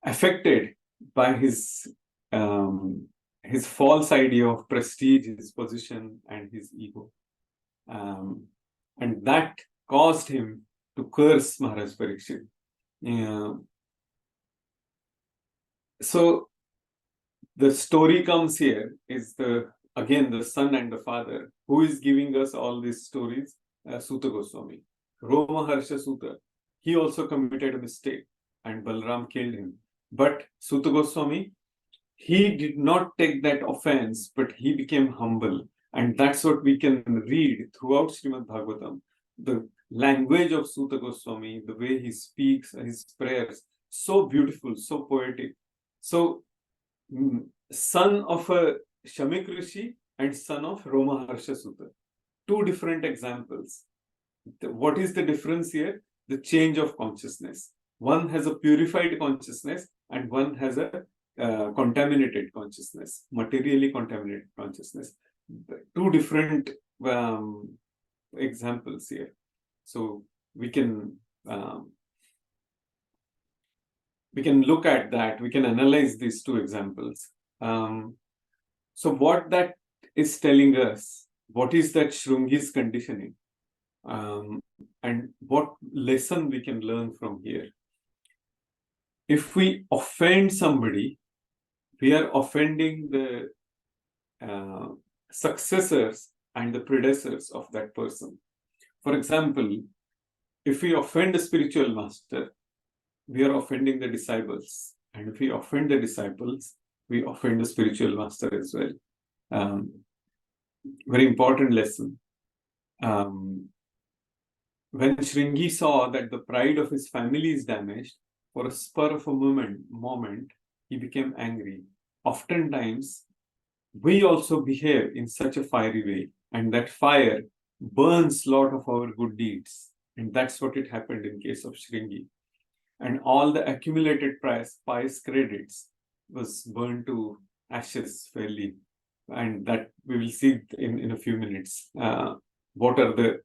affected by his false idea of prestige, his position, and his ego, and that caused him to curse Maharaj Parikshit. So the story comes here is again the son and the father. Who is giving us all these stories? Suta Goswami. Roma Harsha Suta. He also committed a mistake and Balram killed him. But Suta Goswami, he did not take that offense, but he became humble. And that's what we can read throughout Srimad Bhagavatam. The language of Suta Goswami, the way he speaks, his prayers, so beautiful, so poetic. So, son of a Shamik Rishi and son of Roma Harsha Suta. 2 different examples. What is the difference here? The change of consciousness. One has a purified consciousness and one has a contaminated consciousness, materially contaminated consciousness. 2 different examples here. So we can look at that. We can analyze these 2 examples. So what that is telling us, what is that Shrungi's conditioning? And what lesson we can learn from here? If we offend somebody, we are offending the successors and the predecessors of that person. For example, if we offend a spiritual master, we are offending the disciples. And if we offend the disciples, we offend the spiritual master as well. Very important lesson. When Shringi saw that the pride of his family is damaged, for a spur of a moment, he became angry. Oftentimes, we also behave in such a fiery way, and that fire burns a lot of our good deeds. And that's what it happened in case of Shringi. And all the accumulated pious credits was burned to ashes fairly. And that we will see in a few minutes. What are the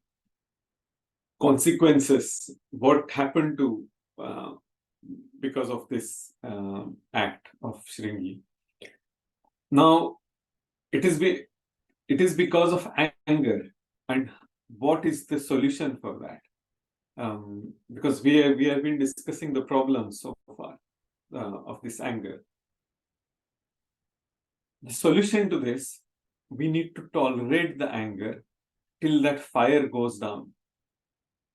consequences? What happened to because of this act of Shringi? Now, it is because of anger. And what is the solution for that? because we have been discussing the problems so far of this anger. The solution to this, we need to tolerate the anger till that fire goes down.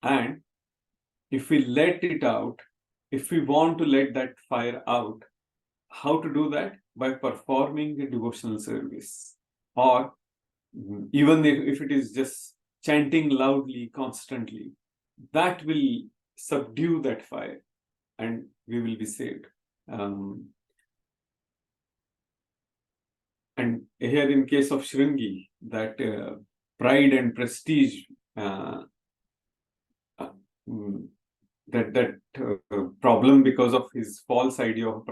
And if we let it out, if we want to let that fire out, how to do that? By performing a devotional service, or even if it is just chanting loudly, constantly, that will subdue that fire and we will be saved. And here in case of Shringi, that pride and prestige, that problem because of his false idea of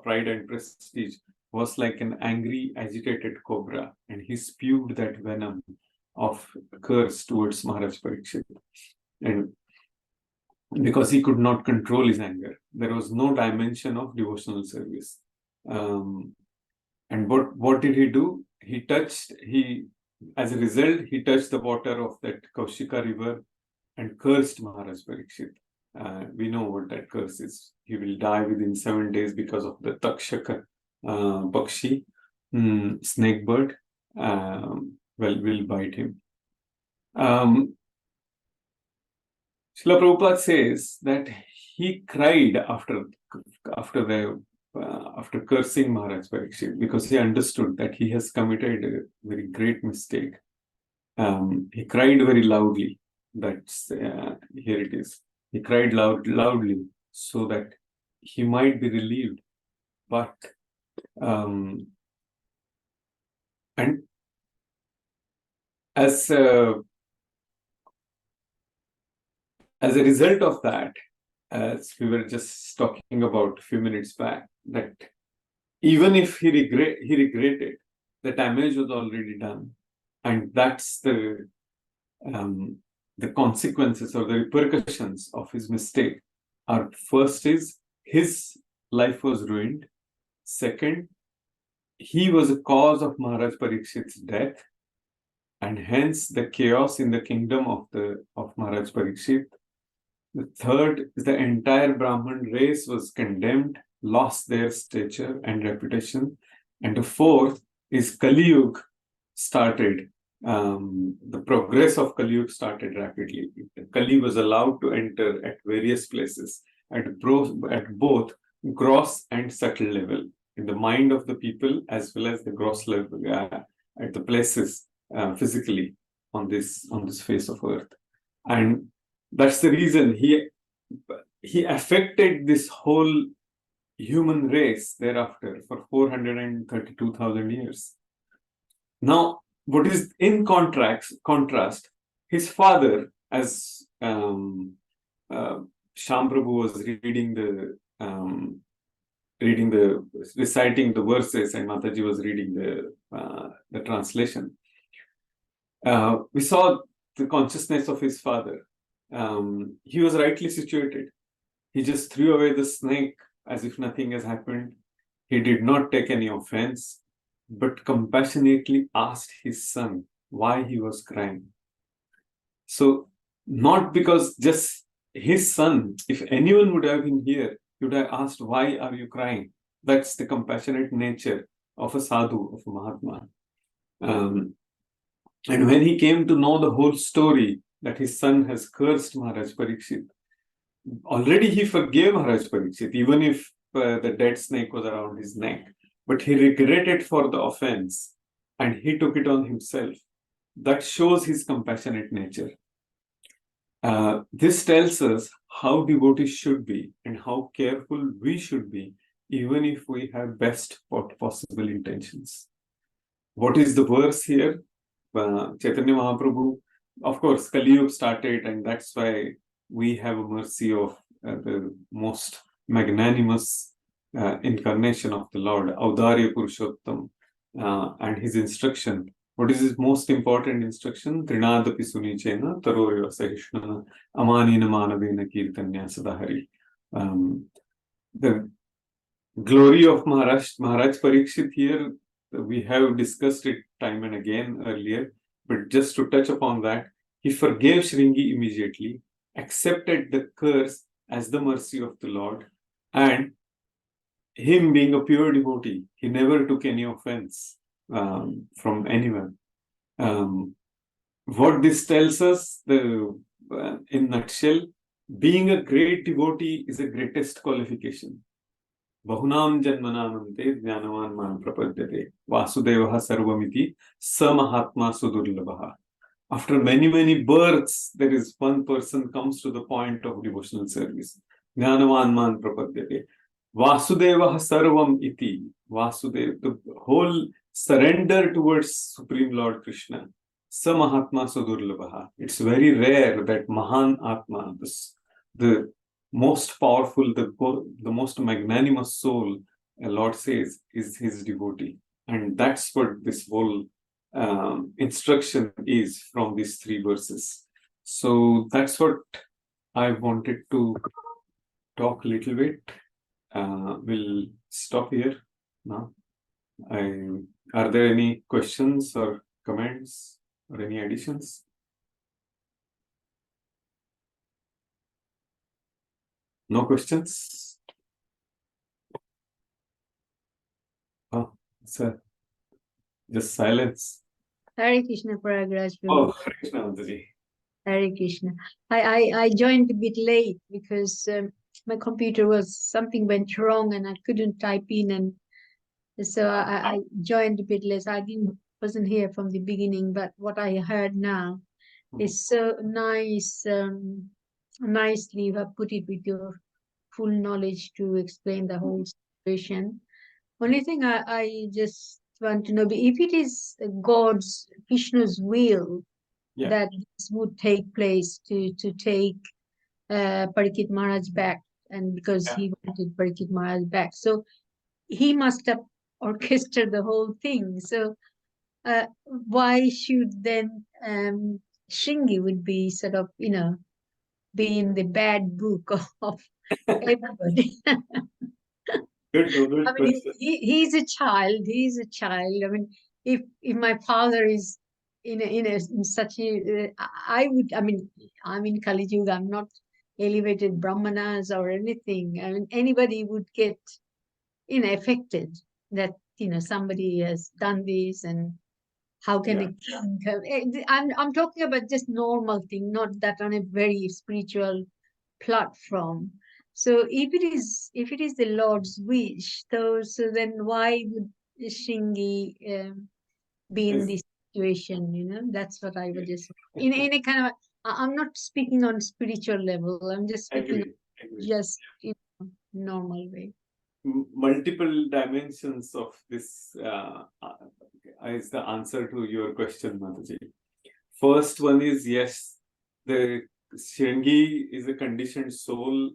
pride and prestige was like an angry, agitated cobra, and he spewed that venom of curse towards Maharaj Parikshit. And because he could not control his anger, there was no dimension of devotional service. And what did he do? As a result, he touched the water of that Kaushika river and cursed Maharaj Parikshit. We know what that curse is. He will die within 7 days because of the Takshaka Pakshi, snake bird, will bite him. Srila Prabhupada says that he cried after cursing Maharaj Parikshit, because he understood that he has committed a very great mistake. He cried very loudly. That's here it is. He cried loudly so that he might be relieved. But and as a result of that, as we were just talking about a few minutes back, that even if he regretted, the damage was already done, and that's the consequences or the repercussions of his mistake. Our first is his life was ruined. Second, he was a cause of Maharaj Parikshit's death, and hence the chaos in the kingdom of Maharaj Parikshit. The third is the entire Brahman race was condemned, lost their stature and reputation. And the fourth is Kali Yuga started. The progress of Kali Yuga started rapidly. Kali was allowed to enter at various places, at both gross and subtle level, in the mind of the people as well as the gross level, at the places physically on this face of earth. And that's the reason he affected this whole human race thereafter for 432,000 years. Now, what is in contrast, his father, as Sham Prabhu was reciting the verses, and Mataji was reading the translation. We saw the consciousness of his father. He was rightly situated. He just threw away the snake as if nothing has happened. He did not take any offense, but compassionately asked his son why he was crying. So, not because just his son, if anyone would have been here, he would have asked, why are you crying? That's the compassionate nature of a sadhu, of a Mahatma. And when he came to know the whole story, that his son has cursed Maharaj Parikshit, already he forgave Maharaj Parikshit, even if the dead snake was around his neck. But he regretted for the offense and he took it on himself. That shows his compassionate nature. This tells us how devotees should be and how careful we should be, even if we have best possible intentions. What is the verse here? Chaitanya Mahaprabhu, of course, Kali Yuga started, and that's why we have a mercy of the most magnanimous incarnation of the Lord, Audarya Purushottam, and his instruction. What is his most important instruction? Trinadapi sunichena tarorya sahishnana amanina manavena kirtanya sadahari. The glory of Maharaj Parikshit here, we have discussed it time and again earlier, but just to touch upon that, he forgave Shringi immediately. accepted the curse as the mercy of the Lord, and him being a pure devotee, he never took any offense from anyone. What this tells us, in nutshell, being a great devotee is a greatest qualification. Bahunam janmanamante jnanavan man prapadyate vasudevah sarvamiti samahatma sudurlabha. After many, many births, there is one person comes to the point of devotional service. Jnanavan man prapadyate. Vasudevah sarvam iti. Vasudev, the whole surrender towards Supreme Lord Krishna. Samahatma sudurlabha. It's very rare that Mahan Atma, the most powerful, the most magnanimous soul, Lord says, is his devotee. And that's what this whole instruction is from these 3 verses. So that's what I wanted to talk a little bit. We'll stop here now. Are there any questions or comments or any additions? No questions? Oh, sir. Just silence. Hare Krishna, Prayag. Oh, Hare Krishna, Mataji. Hare Krishna. I joined a bit late because my computer something went wrong and I couldn't type in, and so I joined a bit late. I wasn't here from the beginning, but what I heard now is so nice. Nicely you have put it with your full knowledge to explain the whole situation. Only thing I just want to know, if it is God's, Vishnu's will, Yeah. that this would take place to take Parikshit Maharaj back, and because Yeah. he wanted Parikshit Maharaj back, so he must have orchestrated the whole thing. So why should then Shringi would be sort of, be in the bad book of everybody? Good I mean, question. he's a child. He's a child. I mean, if my father is in such a, I would. I mean, I'm in Kali Yuga. I'm not elevated brahmanas or anything. I mean, anybody would get, affected that somebody has done this, and how can Yeah. a king come? I'm talking about just normal thing, not that on a very spiritual platform. So if it is the Lord's wish, so then why would Shingi be in Yes. this situation? That's what I would just in a kind of I'm not speaking on spiritual level. I'm just speaking Agree. just in a normal way. Multiple dimensions of this is the answer to your question, Mataji. First one is, yes, the Shringi is a conditioned soul,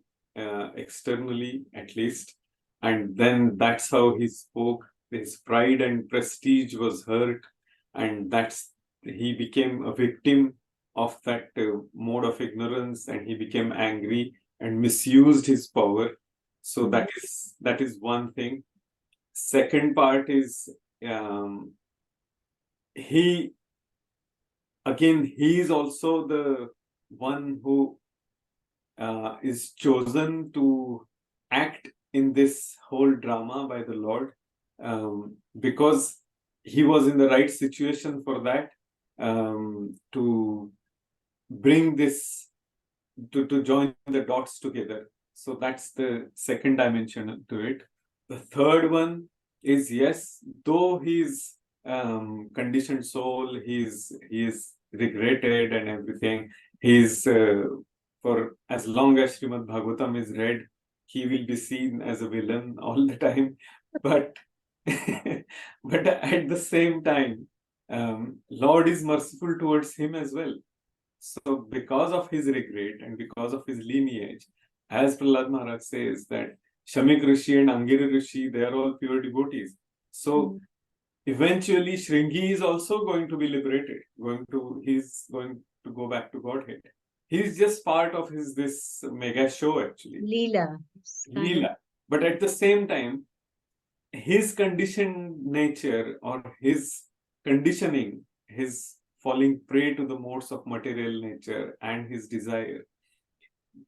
externally at least, and then that's how he spoke. His pride and prestige was hurt, and he became a victim of that mode of ignorance, and he became angry and misused his power. So that is one thing. Second part is, he is also the one who is chosen to act in this whole drama by the Lord, because he was in the right situation for that, to bring this, to join the dots together. So that's the second dimension to it. The third one is, yes, though he's conditioned soul, he is regretted and everything. He's for as long as Srimad Bhagavatam is read, he will be seen as a villain all the time. But but at the same time, Lord is merciful towards him as well. So because of his regret and because of his lineage, as Prahlad Maharaj says that Shamik Rishi and Angiri Rishi, they are all pure devotees. So eventually Shringi is also going to be liberated. He's going to go back to Godhead. He's just part of this mega show actually. Leela. But at the same time, his conditioned nature or his conditioning, his falling prey to the modes of material nature and his desire,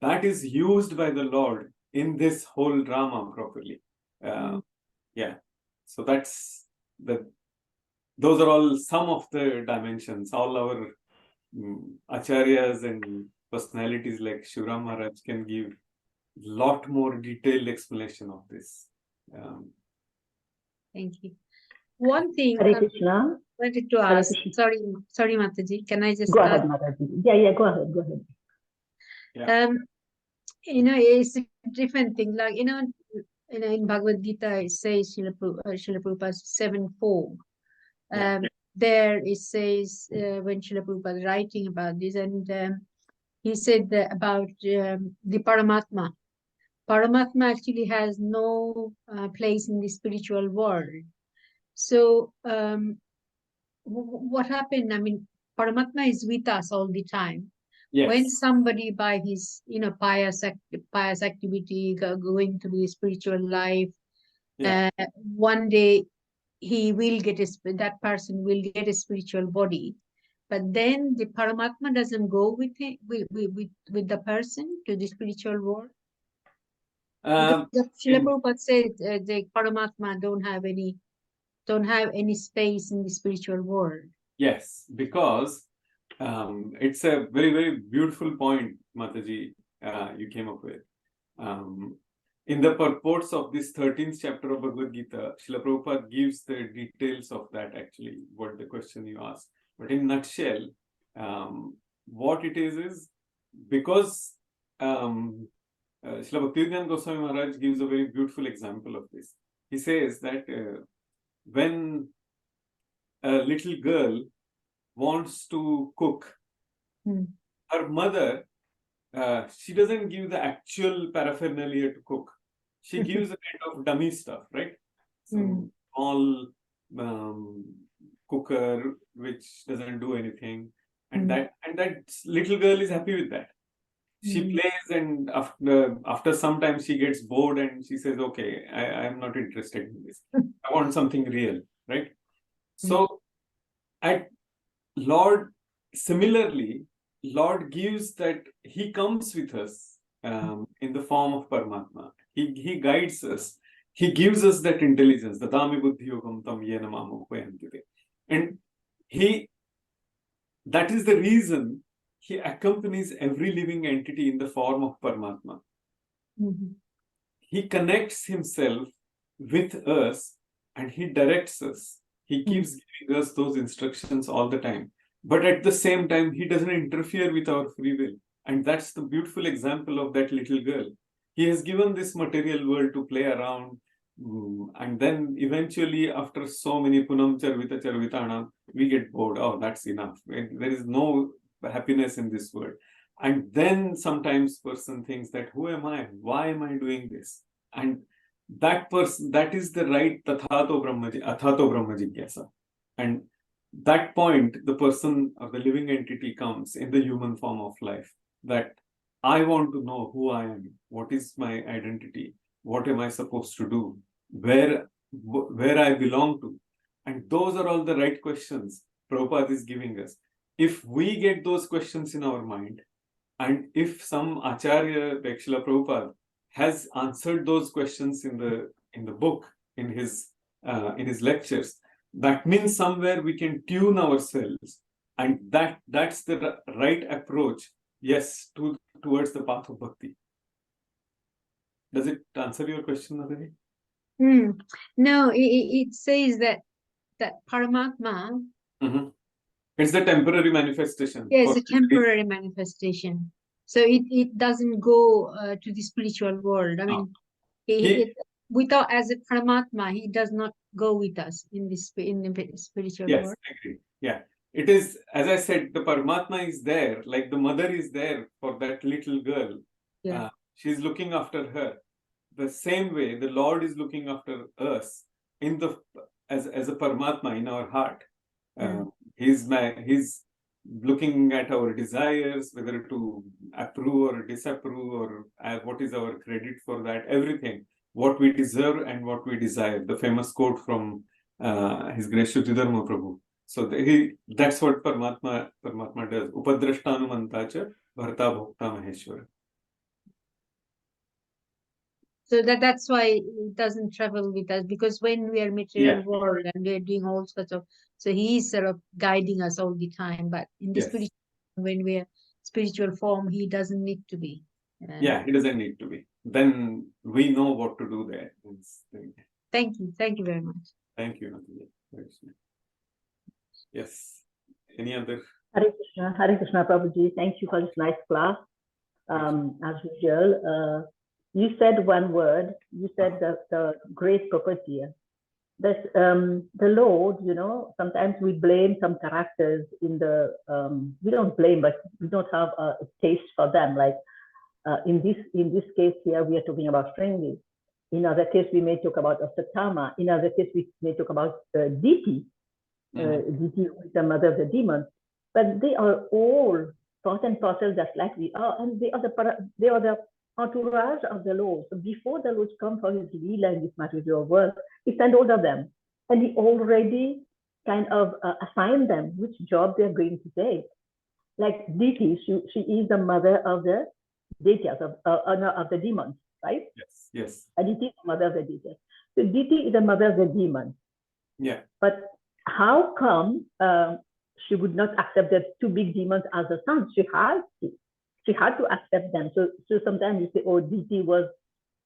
that is used by the Lord in this whole drama properly. Yeah. So that's those are all some of the dimensions. All our acharyas and personalities like Shivram Maharaj can give lot more detailed explanation of this. Thank you. One thing Hare I Krishna. wanted to Hare ask. Krishna. Sorry, Mataji. Can I just Go ask? ahead, Mataji. Yeah, go ahead. Yeah. It's a different thing. Like in Bhagavad Gita, it says Srila Prabhupada 7:4. Yeah. There it says when Srila Prabhupada is writing about this, and he said that about the Paramatma. Paramatma actually has no place in the spiritual world. So what happened? I mean, Paramatma is with us all the time. When Yes. somebody by his pious activity going through the spiritual life, Yeah. one day he will get that person will get a spiritual body, but then the Paramatma doesn't go with him, with the person to the spiritual world. Srila Prabhupada said the Paramatma don't have any space in the spiritual world. Yes, because it's a very, very beautiful point, Mataji, you came up with. In the purports of this 13th chapter of Bhagavad Gita, Srila Prabhupada gives the details of that, actually, what the question you asked. But in nutshell, what it is because Srila Bhaktivedanta Goswami Maharaj gives a very beautiful example of this. He says that when a little girl wants to cook, her mother, she doesn't give the actual paraphernalia to cook. She gives a kind of dummy stuff, right? Some small cooker which doesn't do anything, and that little girl is happy with that. She plays, and after some time she gets bored and she says, "Okay, I am not interested in this. I want something real," right? So, at Lord, similarly, Lord gives that He comes with us in the form of Paramatma. He guides us. He gives us that intelligence. Dadami buddhi yogam tam yena mamo upayantite. And that is the reason He accompanies every living entity in the form of Paramatma. He connects Himself with us and He directs us. He keeps giving us those instructions all the time. But at the same time, He doesn't interfere with our free will. And that's the beautiful example of that little girl. He has given this material world to play around. And then eventually, after so many Punam Charvita Charvitana, we get bored. Oh, that's enough. There is no happiness in this world. And then sometimes person thinks that, who am I? Why am I doing this? And that person, that is the right Athato Brahma Jigyasa. And that point, the person or the living entity comes in the human form of life, that I want to know who I am, what is my identity, what am I supposed to do, where I belong to. And those are all the right questions Prabhupada is giving us. If we get those questions in our mind, and if some Acharya, like Srila Prabhupada, has answered those questions in the book, in his lectures, that means somewhere we can tune ourselves, and that's the right approach, yes, towards the path of bhakti. Does it answer your question, Madhuri? No, it says that Paramatma. It's the temporary manifestation. Yeah, it's a temporary manifestation. So it doesn't go to the spiritual world. I mean, without as a Paramatma, He does not go with us in the spiritual world. Yes, I agree. Yeah. It is, as I said, the Paramatma is there, like the mother is there for that little girl. Yeah. She's looking after her. The same way the Lord is looking after us as a Paramatma in our heart. He's looking at our desires, whether to approve or disapprove, or what is our credit for that, everything, what we deserve and what we desire. The famous quote from His Grace Shuddhidharma Prabhu. So that's what Paramatma does. Upadrashtanumantacha Bharta Bhokta Maheshwara. So that's why it doesn't travel with us, because when we are material world and we are doing all sorts of, so he is sort of guiding us all the time. But in the spiritual, when we are spiritual form, he doesn't need to be. Yeah, he doesn't need to be. Then we know what to do there. Thank you very much. Thank you, Natalia. Yes. Any other? Hare Krishna, Prabhuji. Thank you for this nice class. As usual, you said one word. You said the great property. That the Lord, you know, sometimes we blame some characters in the. We don't blame, but we don't have a taste for them. Like in this case here, we are talking about Stringy. In other case, we may talk about Asatama. In other case, we may talk about Diti. Diti is the mother of the demons. But they are all part and parcel just like we are, and they are the entourage of the Lord. So before the Lord comes for his Leela in this material world, he sent all of them, and he already kind of assigned them which job they're going to take. Like Diti, she is the mother of the deities, of the demons, right? Yes. Aditi is the mother of the deities. So Diti is the mother of the demons. Yeah. But how come she would not accept the two big demons as a son? She had to accept them. So sometimes you say, oh, Diti was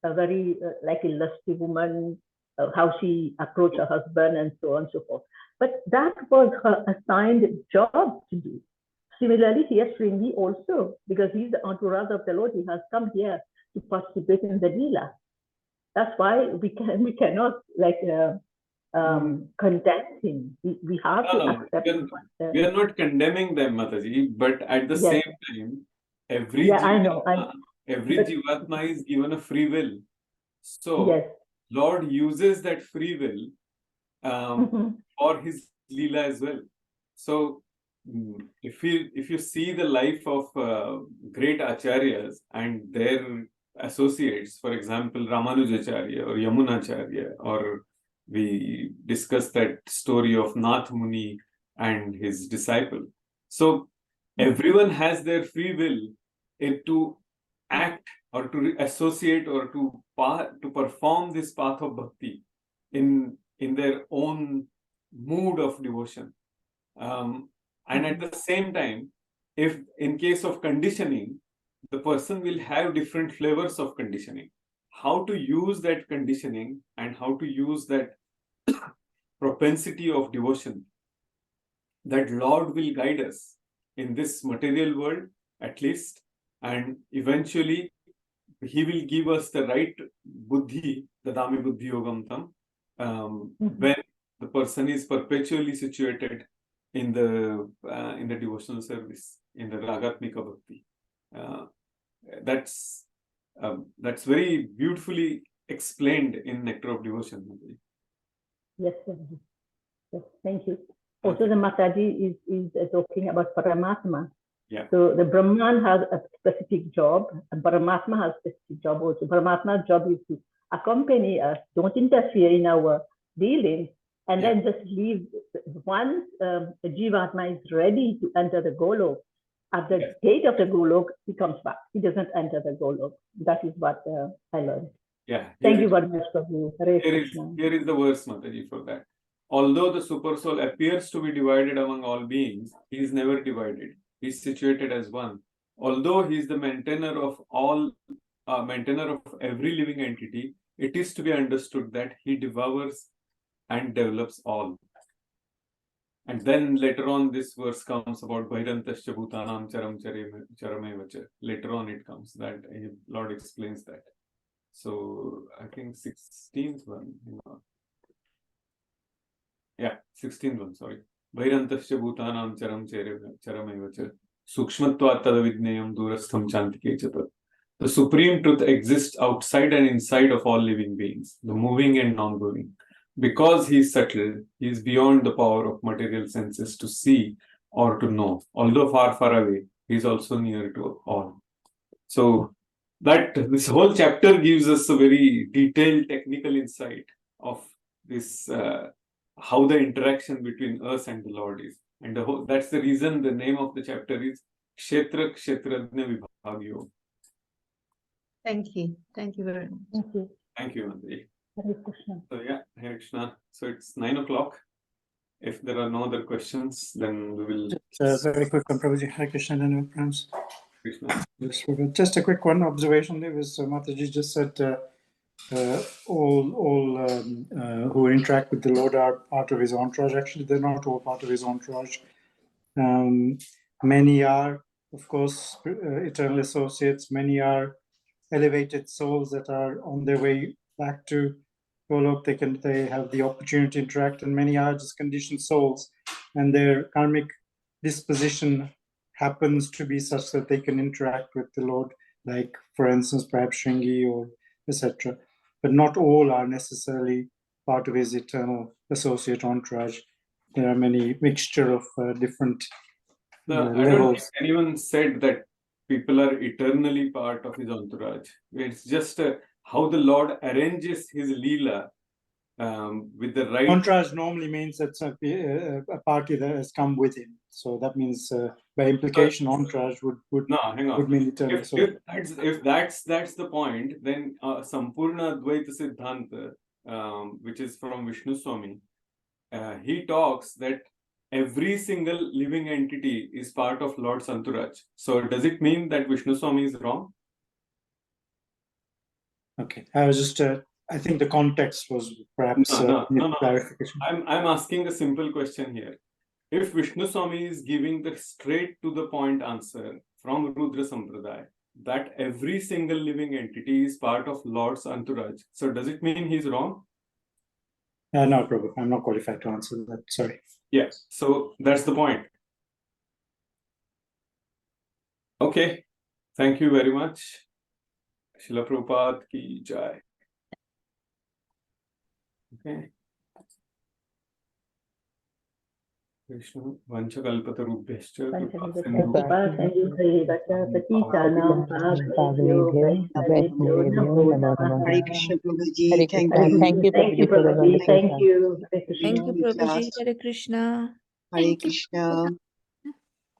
a very like a lusty woman, how she approached her husband and so on and so forth. But that was her assigned job to do. Similarly, here Sringi also, because he's the entourage of the Lord, he has come here to participate in the Leela. That's why we cannot like condemn him. We have to accept. We are not condemning them, Mataji, but at the same time, every Jivatma is given a free will. So Lord uses that free will for his Leela as well. So if you see the life of great acharyas and their associates, for example, Ramanujacharya or Yamunacharya, or we discussed that story of Nath Muni and his disciple. So everyone has their free will to act or to associate or to perform this path of bhakti in their own mood of devotion. And at the same time, if in case of conditioning, the person will have different flavors of conditioning. How to use that conditioning and how to use that propensity of devotion, that Lord will guide us in this material world at least, and eventually he will give us the right buddhi, dadami buddhi yogam tam, when the person is perpetually situated in the devotional service, in the ragatmika bhakti. That's very beautifully explained in Nectar of Devotion. Yes, thank you. Also, the Mataji is talking about Paramatma. Yeah. So the Brahman has a specific job, and Paramatma has a specific job also. Paramatma's job is to accompany us, don't interfere in our dealings, and then just leave. Once the Jivatma is ready to enter the Golok, at the gate of the Golok, he comes back. He doesn't enter the Golok. That is what I learned. Yeah. Thank you very much, Prabhu. Here is the verse, Mataji, for that. Although the super soul appears to be divided among all beings, he is never divided. He is situated as one. Although he is the maintainer of all, maintainer of every living entity, it is to be understood that he devours and develops all. And then later on, this verse comes about Bhairantascha Bhutanam Charam Charamevacha. Later on, it comes that Lord explains that. So I think 16th one. Yeah, 16th one, sorry. Bhairantascha Bhutanam Charam Charamevacha. Sukshmatvat Tadavidneyam Durastham Chantike Chata. The supreme truth exists outside and inside of all living beings, the moving and non-moving. Because he is subtle, he is beyond the power of material senses to see or to know. Although far, far away, he is also near to all. So that this whole chapter gives us a very detailed technical insight of this, how the interaction between us and the Lord is. And that's the reason the name of the chapter is Kshetra Kshetrajna Vibhagyo. Thank you. Thank you very much. Thank you. Thank you, Mandy. Hare Krishna. So yeah, Hare Krishna. So it's 9 o'clock. If there are no other questions, then we will. Very quick one, Prabhuji. Hare Krishna and friends. Krishna. Just a quick one observation. There was Mataji just said all who interact with the Lord are part of his entourage. Actually, they're not all part of his entourage. Many are, of course, eternal associates. Many are elevated souls that are on their way back to Golok. They have the opportunity to interact, and many are just conditioned souls, and their karmic disposition happens to be such that they can interact with the Lord, like, for instance, perhaps Shringi or etc. But not all are necessarily part of his eternal associate entourage. There are many mixture of different I don't levels. think anyone said that people are eternally part of his entourage. It's just how the Lord arranges his Leela with the right. Entourage normally means that's a party that has come with him. So that means, by implication, entourage would No, hang on. mean eternal. If that's the point, then Sampurna Advaita Siddhanta, which is from Vishnu Swami, he talks that every single living entity is part of Lord's entourage. So does it mean that Vishnu Swami is wrong? Okay, I was just. I think the context was perhaps No. clarification. I'm asking a simple question here. If Vishnu Swami is giving the straight to the point answer from Rudra Sampradaya, that every single living entity is part of Lord's entourage, so does it mean he's wrong? No, Prabhu, I'm not qualified to answer that. Sorry. Yes, so that's the point. Okay, thank you very much. Srila Prabhupada ki jai. Okay. Vishnu Vanchakalpatarubhyascha Prabhupada, thank you, Hare Krishna, Patitanam, Bhagavebhyo, Vaishnavebhyo, Namo Namaha. Hare Krishna, Prabhuji. Hare Thank Krishna. you. Thank you, Prabhuji. Thank you. Hare Thank Krishna. you, Prabhuji. Hare Krishna. Hare Krishna.